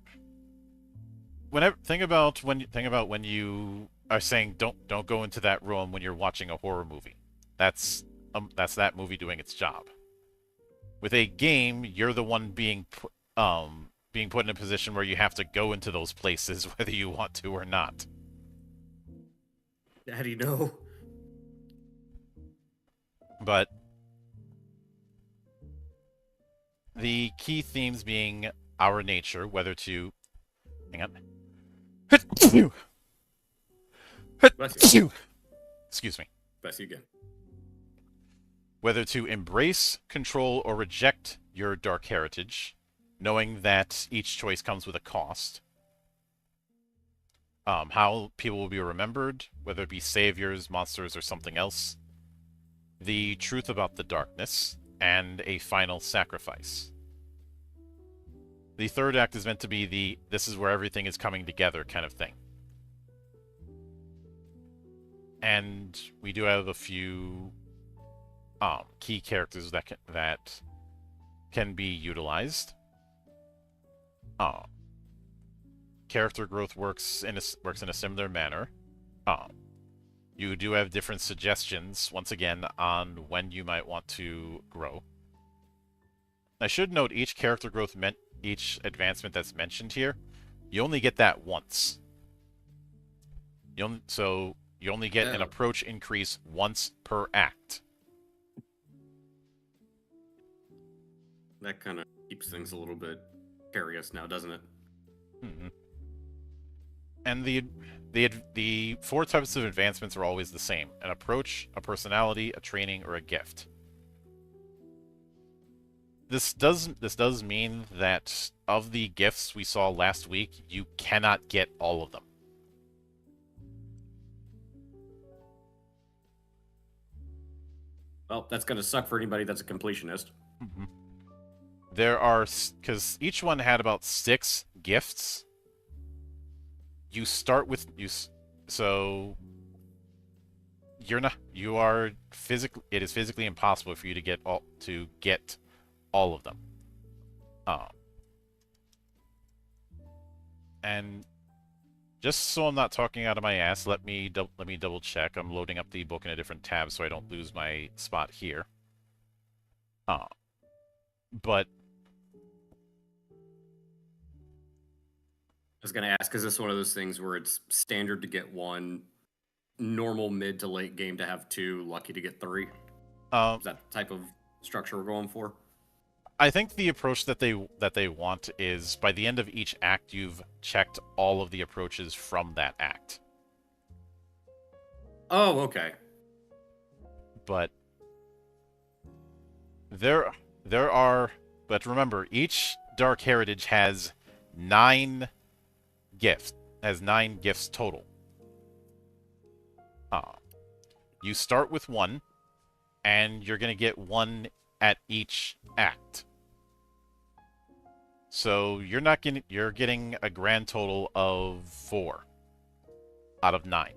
think about when you are saying don't go into that room when you're watching a horror movie. That's that movie doing its job. With a game, you're the one being put in a position where you have to go into those places whether you want to or not. How do you know? But the key themes being our nature, whether to hang on. Bless you. Excuse me. Bless you again. Whether to embrace, control, or reject your dark heritage, knowing that each choice comes with a cost. How people will be remembered, whether it be saviors, monsters, or something else. The truth about the darkness, and a final sacrifice. The third act is meant to be the this is where everything is coming together kind of thing. And we do have a few key characters that can be utilized. Character growth works in a similar manner. You do have different suggestions, once again, on when you might want to grow. I should note each character growth each advancement that's mentioned here, you only get that once. So you only get an approach increase once per act. That kind of keeps things a little bit curious now, doesn't it? Mm-hmm. And the four types of advancements are always the same: an approach, a personality, a training, or a gift. This does mean that of the gifts we saw last week, you cannot get all of them. Well, that's going to suck for anybody that's a completionist. Mm-hmm. There are, because each one had about 6 gifts. You start with so you are physically. It is physically impossible for you to get all of them. And just so I'm not talking out of my ass, let me double check. I'm loading up the book in a different tab so I don't lose my spot here. But I was going to ask, is this one of those things where it's standard to get 1, normal mid to late game to have 2, lucky to get 3? Is that the type of structure we're going for? I think the approach that they want is by the end of each act, you've checked all of the approaches from that act. Oh, okay. But there are. But remember, each Dark Heritage has 9 gifts. Has 9 gifts total. You start with 1, and you're gonna get 1 at each act. So you're getting a grand total of 4 out of 9.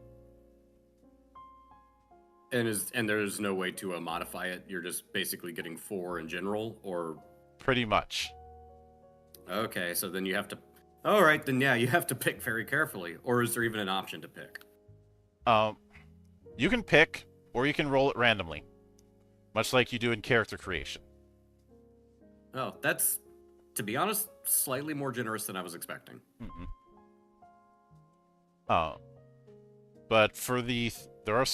And there's no way to modify it. You're just basically getting 4 in general, or pretty much. Okay, so then you have to. All right, then yeah, you have to pick very carefully. Or is there even an option to pick? You can pick, or you can roll it randomly, much like you do in character creation. Oh, that's, to be honest, slightly more generous than I was expecting. Mm-hmm. But for there are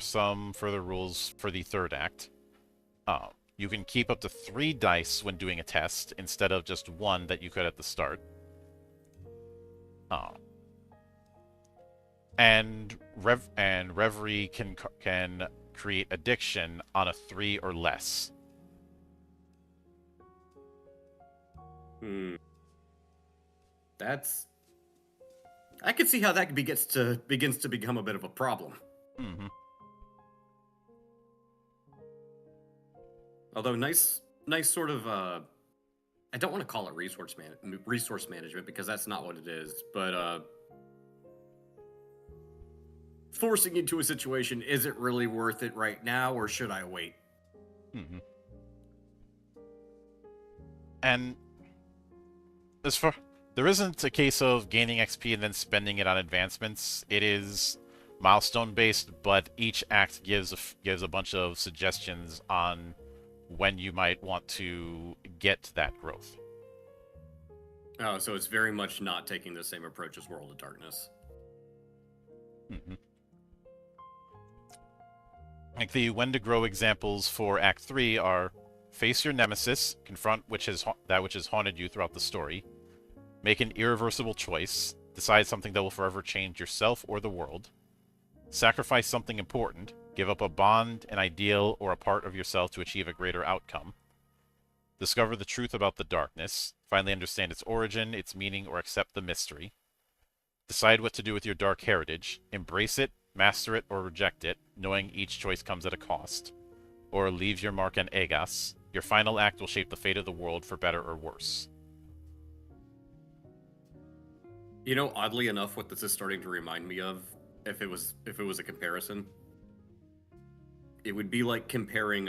some further rules for the third act. You can keep up to 3 dice when doing a test instead of just 1 that you could at the start. And Reverie can create addiction on a 3 or less. That's. I can see how that begins to become a bit of a problem. Mm-hmm. Although nice sort of. I don't want to call it resource management because that's not what it is. But forcing you to a situation. Is it really worth it right now, or should I wait? Mm-hmm. And as far there isn't a case of gaining XP and then spending it on advancements. It is milestone based, but each act gives a bunch of suggestions on when you might want to get that growth. Oh, so it's very much not taking the same approach as World of Darkness. Mm-hmm. Like the when to grow examples for Act 3 are: face your nemesis, confront that which has haunted you throughout the story, make an irreversible choice, decide something that will forever change yourself or the world, sacrifice something important, give up a bond, an ideal, or a part of yourself to achieve a greater outcome, discover the truth about the darkness, finally understand its origin, its meaning, or accept the mystery, decide what to do with your dark heritage, embrace it, master it, or reject it, knowing each choice comes at a cost, or leave your mark on Agas. Your final act will shape the fate of the world for better or worse. You know, oddly enough, what this is starting to remind me of, if it was a comparison, it would be like comparing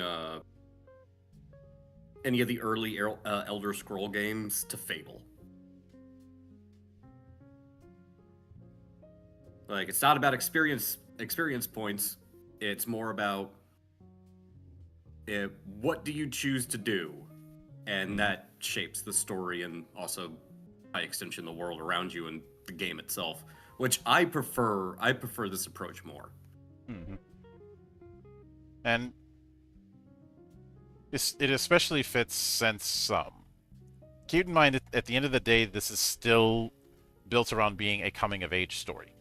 any of the early Elder Scroll games to Fable. Like, it's not about experience points. It's more about what do you choose to do, and that shapes the story and also, by extension, the world around you and the game itself. Which I prefer. I prefer this approach more. Mm-hmm. And it especially fits since keep in mind at the end of the day, this is still built around being a coming-of-age story.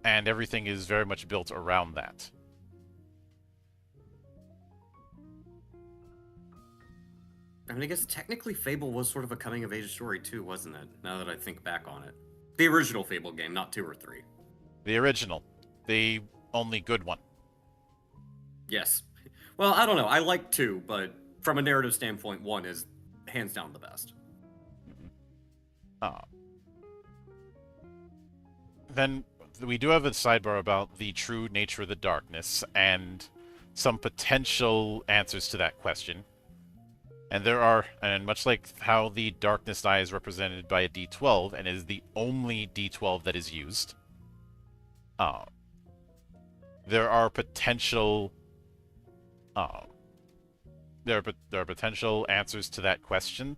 And everything is very much built around that. I mean, I guess technically Fable was sort of a coming-of-age story too, wasn't it? Now that I think back on it. The original Fable game, not 2 or 3. The original. The only good one. Yes. Well, I don't know. I like 2, but from a narrative standpoint, 1 is hands down the best. Then we do have a sidebar about the true nature of the darkness and some potential answers to that question. And much like how the darkness die is represented by a D12 and is the only D12 that is used, there are potential there are potential answers to that question.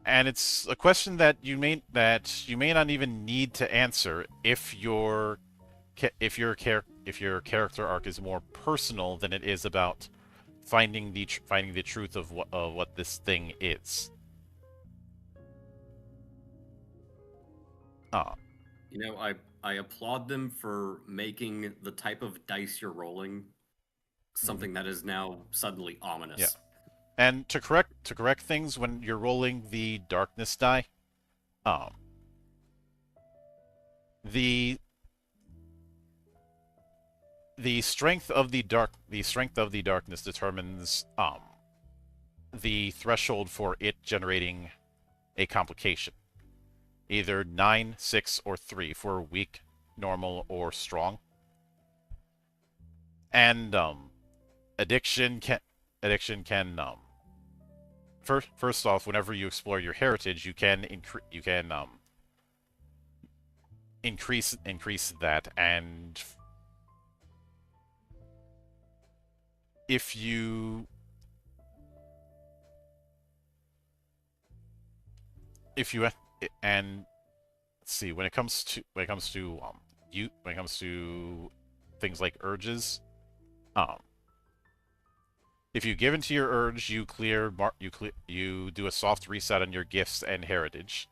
And it's a question that you may not even need to answer if your character arc is more personal than it is about finding the truth of what this thing is. You know, I applaud them for making the type of dice you're rolling something that is now suddenly ominous. Yeah. And to correct things when you're rolling the darkness die, the strength of the darkness determines the threshold for it generating a complication. Either 9, 6, or 3 for weak, normal, or strong. And addiction can first off, whenever you explore your heritage, you can increase that, and if you and let's see, when it comes to things like urges, if you give into your urge, you do a soft reset on your gifts and heritage.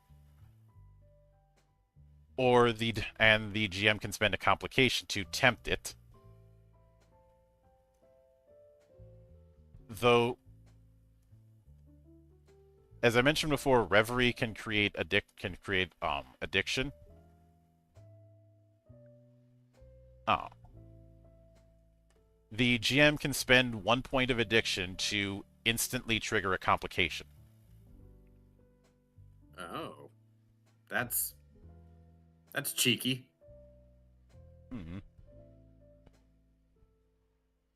Or the GM can spend a complication to tempt it. Though, as I mentioned before, reverie can create addiction. The GM can spend 1 point of addiction to instantly trigger a complication. Oh, that's That's cheeky. Mm-hmm.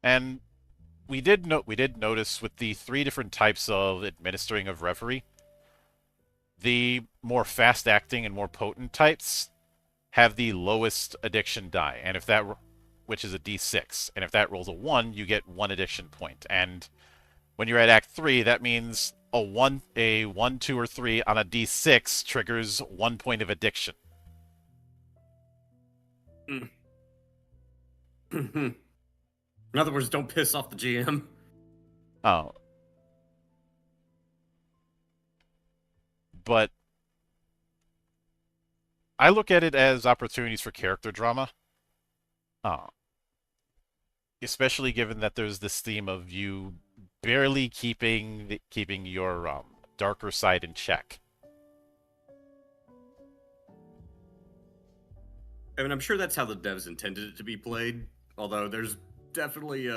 And we did notice with the 3 different types of administering of reverie, the more fast-acting and more potent types have the lowest addiction die, and if that, which is a D6, and if that rolls a 1, you get 1 addiction point. And when you're at Act 3, that means a 1, 2, or 3 on a D6 triggers 1 point of addiction. In other words, don't piss off the GM. Oh. But I look at it as opportunities for character drama. Especially given that there's this theme of you barely keeping your darker side in check. I mean, I'm sure that's how the devs intended it to be played. Although there's definitely,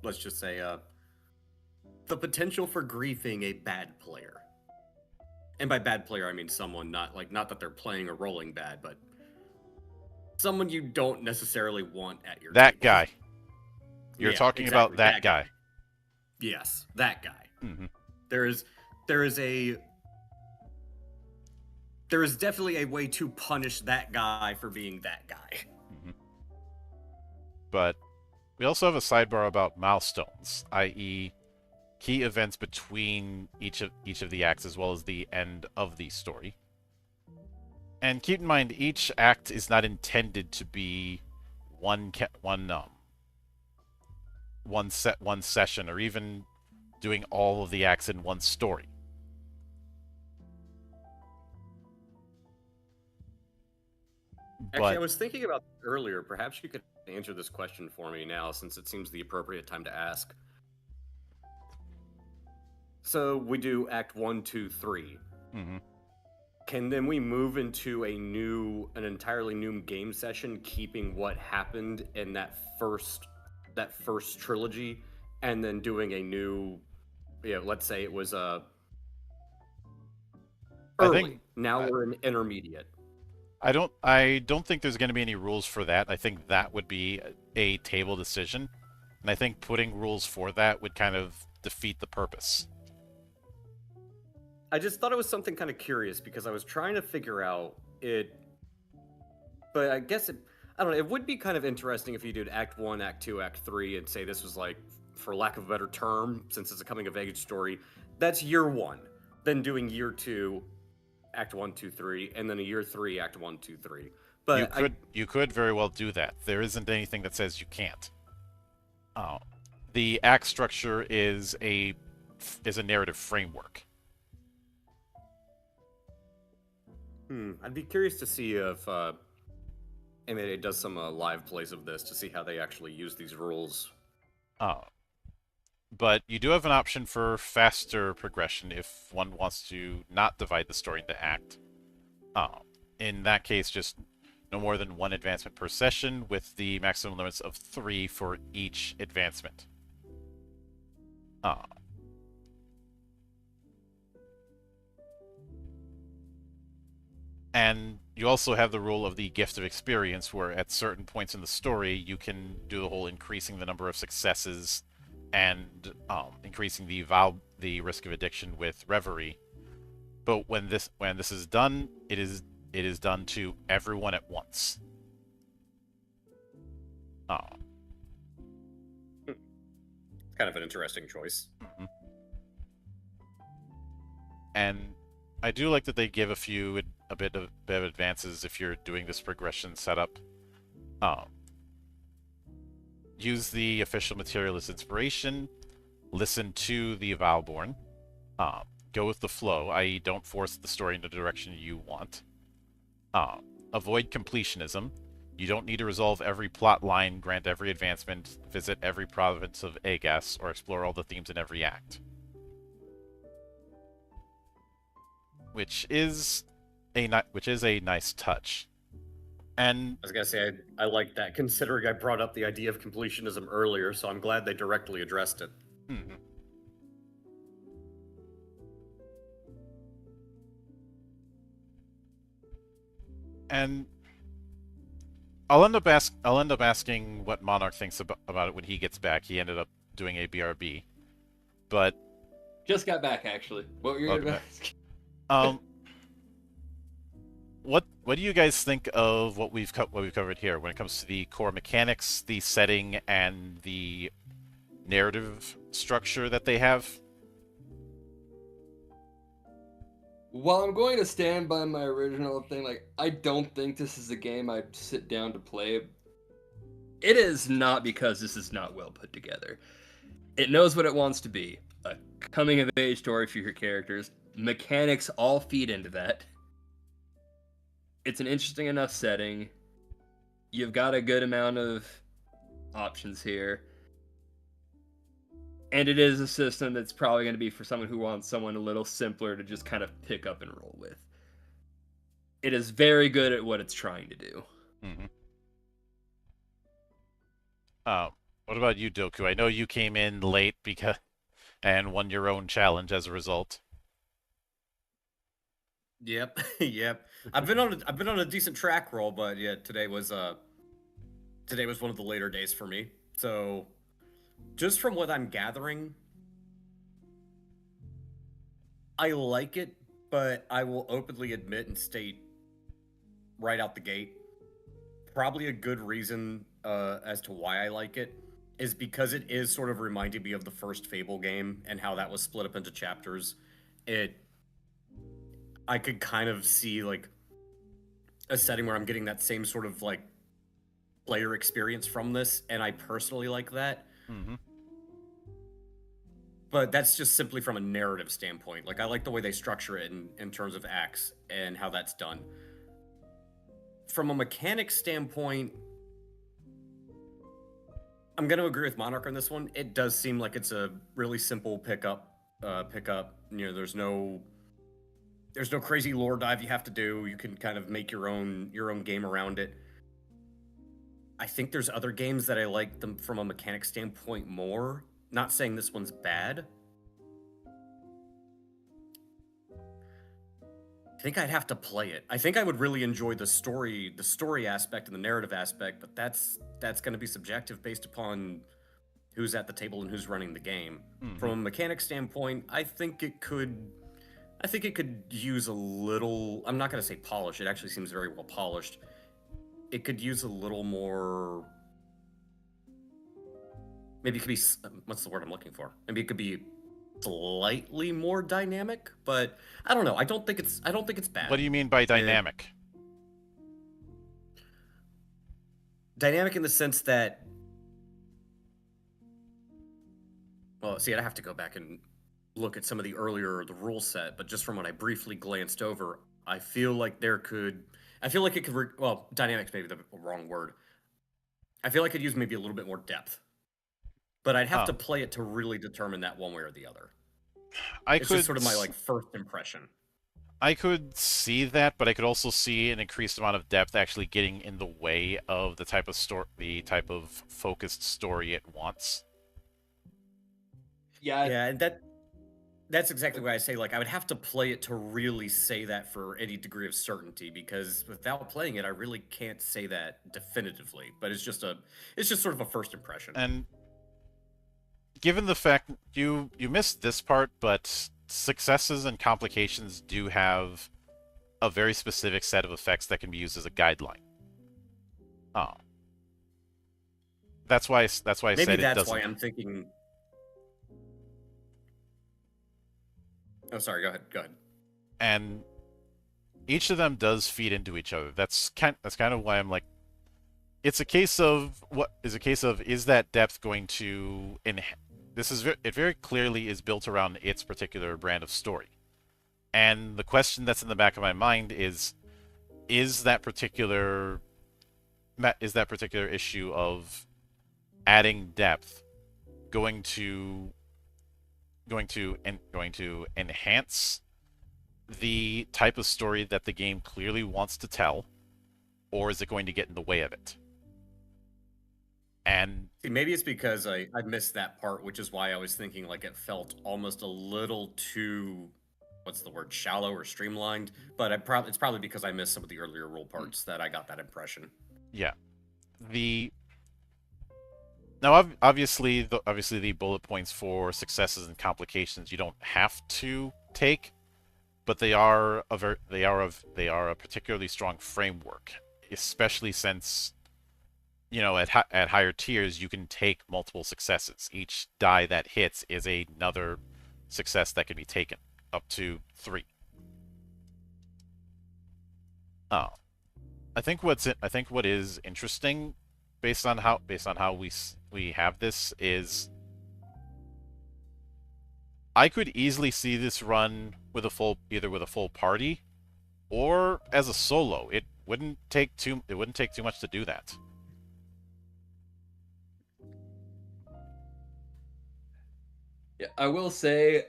let's just say, the potential for griefing a bad player. And by bad player, I mean someone not that they're playing or rolling bad, but someone you don't necessarily want at your That table. guy. You're talking exactly, about that guy. Yes, that guy. Mm-hmm. There is definitely a way to punish that guy for being that guy. Mm-hmm. But we also have a sidebar about milestones, i.e., key events between each of the acts as well as the end of the story. And keep in mind, each act is not intended to be one session, or even doing all of the acts in one story. Actually, I was thinking about this earlier. Perhaps you could answer this question for me now, since it seems the appropriate time to ask. So we do Act 1, 2, 3. Mm-hmm. Can then we move into an entirely new game session, keeping what happened in that first trilogy, and then doing a new, let's say it was early. We're in intermediate. I don't think there's going to be any rules for that. I think that would be a table decision, and I think putting rules for that would kind of defeat the purpose. I just thought it was something kind of curious because I was trying to figure out it, but I guess I don't know. It would be kind of interesting if you did Act 1, Act 2, Act 3, and say this was like, for lack of a better term, since it's a coming of age story, that's year 1. Then doing year 2, Act 1, 2, 3, and then a year 3, Act 1, 2, 3. But you could very well do that. There isn't anything that says you can't. The act structure is a narrative framework. I'd be curious to see if MAA does some live plays of this to see how they actually use these rules. But you do have an option for faster progression if one wants to not divide the story into act. In that case, just no more than 1 advancement per session, with the maximum limits of 3 for each advancement. And you also have the rule of the gift of experience, where at certain points in the story, you can do the whole increasing the number of successes and increasing the risk of addiction with reverie. But when this is done, it is done to everyone at once. Kind of an interesting choice. Mm-hmm. And I do like that they give a bit of advances if you're doing this progression setup. Use the official material as inspiration. Listen to the Vileborn. Go with the flow, i.e., don't force the story in the direction you want. Avoid completionism. You don't need to resolve every plot line, grant every advancement, visit every province of Agas, or explore all the themes in every act. Which is a nice touch. And I was gonna say I like that, considering I brought up the idea of completionism earlier, so I'm glad they directly addressed it. Mm-hmm. And I'll end up asking what Monarch thinks about it when he gets back. He ended up doing a BRB, but Just got back, actually. What were you welcome going back. to ask? Um, what do you guys think of what we've covered here when it comes to the core mechanics, the setting, and the narrative structure that they have? While I'm going to stand by my original thing, like, I don't think this is a game I'd sit down to play. It is not because this is not well put together. It knows what it wants to be. A coming of age story for your characters. Mechanics all feed into that. It's an interesting enough setting. You've got a good amount of options here. And it is a system that's probably going to be for someone who wants someone a little simpler to just kind of pick up and roll with. It is very good at what it's trying to do. Mm-hmm. What about you, Doku? I know you came in late and won your own challenge as a result. Yep, yep. I've been on a decent track roll, but yeah, today was one of the later days for me. So, just from what I'm gathering, I like it, but I will openly admit and state right out the gate, probably a good reason as to why I like it is because it is sort of reminding me of the first Fable game and how that was split up into chapters. I could kind of see like a setting where I'm getting that same sort of like player experience from this, and I personally like that. Mm-hmm. But that's just simply from a narrative standpoint. Like, I like the way they structure it in terms of acts and how that's done. From a mechanic standpoint, I'm going to agree with Monarch on this one. It does seem like it's a really simple pickup. You know, there's no crazy lore dive you have to do. You can kind of make your own game around it. I think there's other games that I like them from a mechanic standpoint more. Not saying this one's bad. I think I'd have to play it. I think I would really enjoy the story aspect and the narrative aspect, but that's going to be subjective based upon who's at the table and who's running the game. Mm-hmm. From a mechanic standpoint, I think it could use a little. I'm not going to say polish. It actually seems very well polished. It could use a little more. Maybe it could be. What's the word I'm looking for? Maybe it could be slightly more dynamic, but I don't know. I don't think it's bad. What do you mean by dynamic? Dynamic in the sense that, well, see, I'd have to go back and look at some of the rule set, but just from what I briefly glanced over, I feel like it could, well, dynamic's maybe the wrong word. I feel like it could use maybe a little bit more depth. But I'd have to play it to really determine that one way or the other. It's just sort of my like first impression. I could see that, but I could also see an increased amount of depth actually getting in the way of the type of focused story it wants. Yeah, and that's exactly why I say like I would have to play it to really say that for any degree of certainty, because without playing it, I really can't say that definitively. But it's just sort of a first impression. And given the fact you missed this part, but successes and complications do have a very specific set of effects that can be used as a guideline. Oh, that's why I said it doesn't. Maybe that's why I'm thinking. Oh, sorry. Go ahead. And each of them does feed into each other. That's kind of why I'm like, it's a case of is that depth going to it very clearly is built around its particular brand of story. And the question that's in the back of my mind is that particular issue of adding depth going to enhance the type of story that the game clearly wants to tell, or is it going to get in the way of it? And see, maybe it's because I missed that part, which is why I was thinking like it felt almost a little too what's the word, shallow or streamlined. But it's probably because I missed some of the earlier rule parts that I got that impression. Yeah. Now, obviously, the bullet points for successes and complications you don't have to take, but they are a particularly strong framework, especially since, you know, at higher tiers you can take multiple successes. Each die that hits is another success that can be taken, up to 3. Oh, I think what is interesting, based on how we have this, is I could easily see this run with either with a full party or as a solo. It wouldn't take too much to do that. Yeah, I will say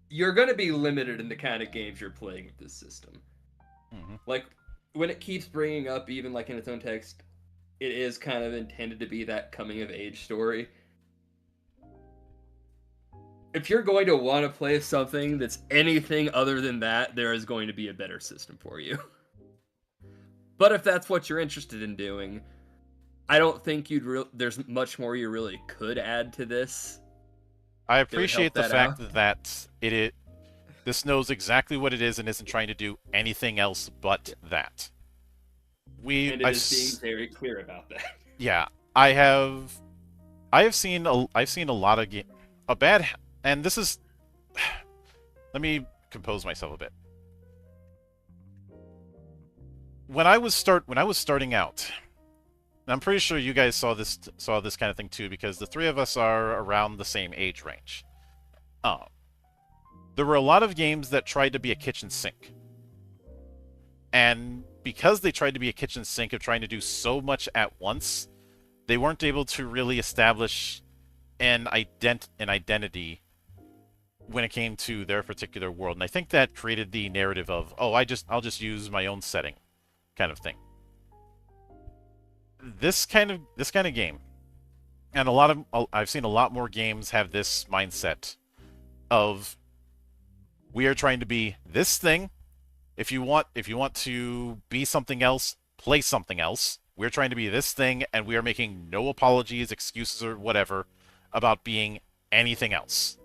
you're going to be limited in the kind of games you're playing with this system. Mm-hmm. Like, when it keeps bringing up, even like in its own text, it is kind of intended to be that coming of age story. If you're going to want to play something that's anything other than that, there is going to be a better system for you. But if that's what you're interested in doing, I don't think there's much more you really could add to this. I appreciate the fact that this knows exactly what it is and isn't trying to do anything else but that. And it is being very clear about that. Yeah, I've seen a lot of a bad, and this is let me compose myself a bit. When I was starting out, and I'm pretty sure you guys saw this kind of thing too, because the 3 of us are around the same age range. There were a lot of games that tried to be a kitchen sink. And because they tried to be a kitchen sink of trying to do so much at once, they weren't able to really establish an identity when it came to their particular world. And I think that created the narrative of, oh, I'll just use my own setting kind of thing. This kind of game, and I've seen a lot more games have this mindset of, we are trying to be this thing. If you want to be something else, play something else. We're trying to be this thing, and we are making no apologies, excuses, or whatever about being anything else.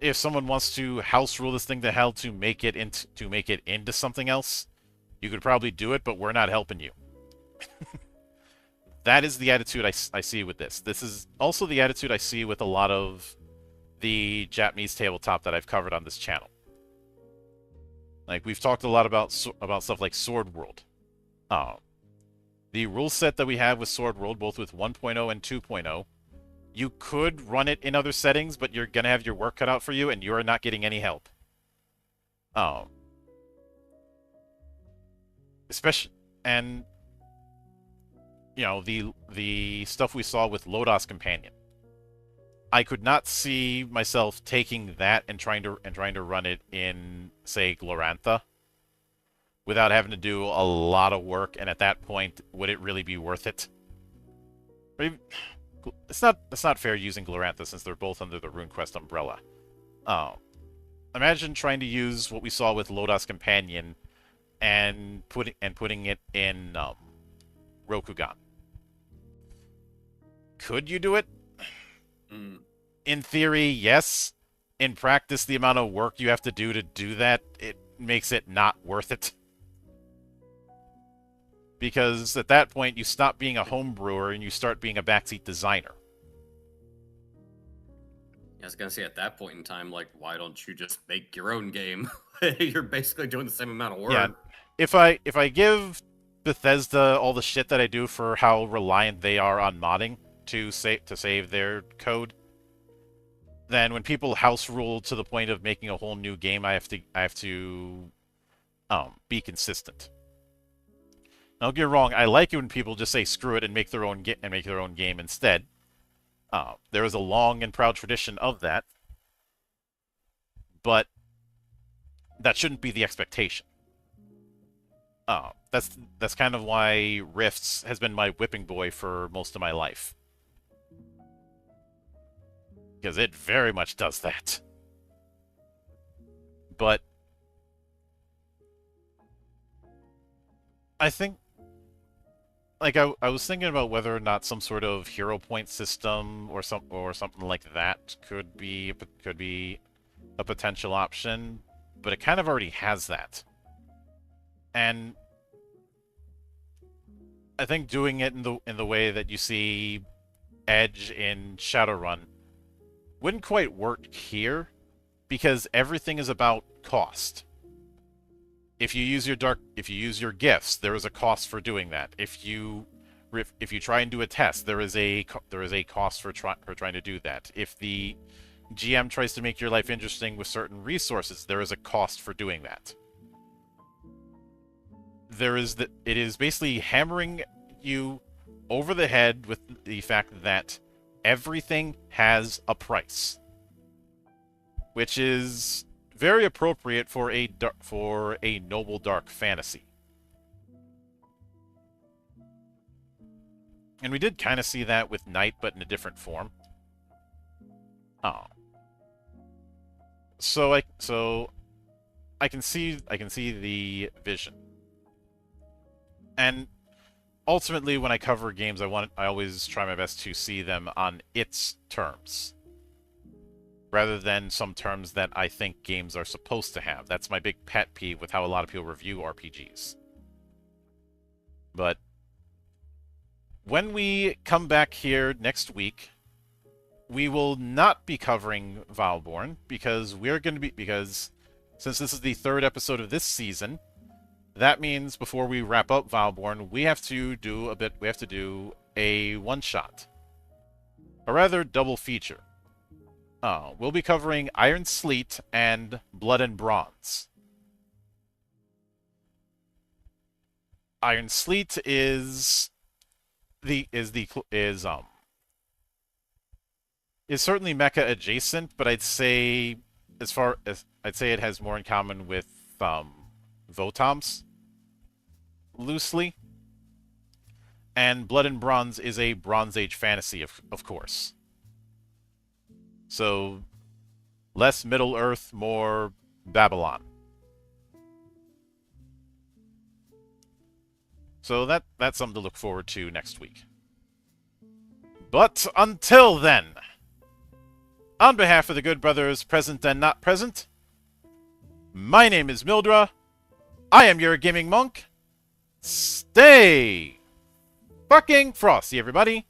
If someone wants to house rule this thing to hell to make it into something else, you could probably do it, but we're not helping you. That is the attitude I see with this. This is also the attitude I see with a lot of the Japanese tabletop that I've covered on this channel. Like, we've talked a lot about stuff like Sword World. The rule set that we have with Sword World, both with 1.0 and 2.0, you could run it in other settings, but you're going to have your work cut out for you, and you are not getting any help. Especially, and, you know, the stuff we saw with Lodos Companion. I could not see myself taking that and trying to run it in, say, Glorantha, without having to do a lot of work, and at that point, would it really be worth it? It's not fair using Glorantha since they're both under the RuneQuest umbrella. Imagine trying to use what we saw with Lodos Companion and putting it in Rokugan. Could you do it? In theory, yes. In practice, the amount of work you have to do that, it makes it not worth it. Because at that point, you stop being a home brewer and you start being a backseat designer. I was gonna say, at that point in time, like, why don't you just make your own game? You're basically doing the same amount of work. Yeah. If I give Bethesda all the shit that I do for how reliant they are on modding to save their code, then when people house rule to the point of making a whole new game, I have to be consistent. Now, don't get me wrong, I like it when people just say screw it and make their own game instead. There is a long and proud tradition of that, but that shouldn't be the expectation. That's kind of why Rifts has been my whipping boy for most of my life. because it very much does that. But I think, like, I was thinking about whether or not some sort of hero point system or something like that could be a potential option, but it kind of already has that. And I think doing it in the way that you see Edge in Shadowrun wouldn't quite work here, because everything is about cost. If you use your gifts, there is a cost for doing that. If you try and do a test, there is a cost for trying to do that. If the GM tries to make your life interesting with certain resources, there is a cost for doing that. It is basically hammering you over the head with the fact that everything has a price, which is very appropriate for a noble dark fantasy. And we did kind of see that with Night, but in a different form. Oh. So I can see the vision. And ultimately, when I cover games, I always try my best to see them on its terms, rather than some terms that I think games are supposed to have. That's my big pet peeve with how a lot of people review RPGs. But when we come back here next week, we will not be covering Vileborn, because since this is the 3rd episode of this season, that means before we wrap up Vileborn, we have to do a one-shot. A rather double feature. We'll be covering Iron Sleet and Blood and Bronze. Iron Sleet is certainly mecha adjacent, but I'd say it has more in common with Votoms, loosely. And Blood and Bronze is a Bronze Age fantasy, of course. So, less Middle Earth, more Babylon. So that's something to look forward to next week. But until then, on behalf of the good brothers present and not present, my name is Mildra. I am your gaming monk. Stay fucking frosty, everybody.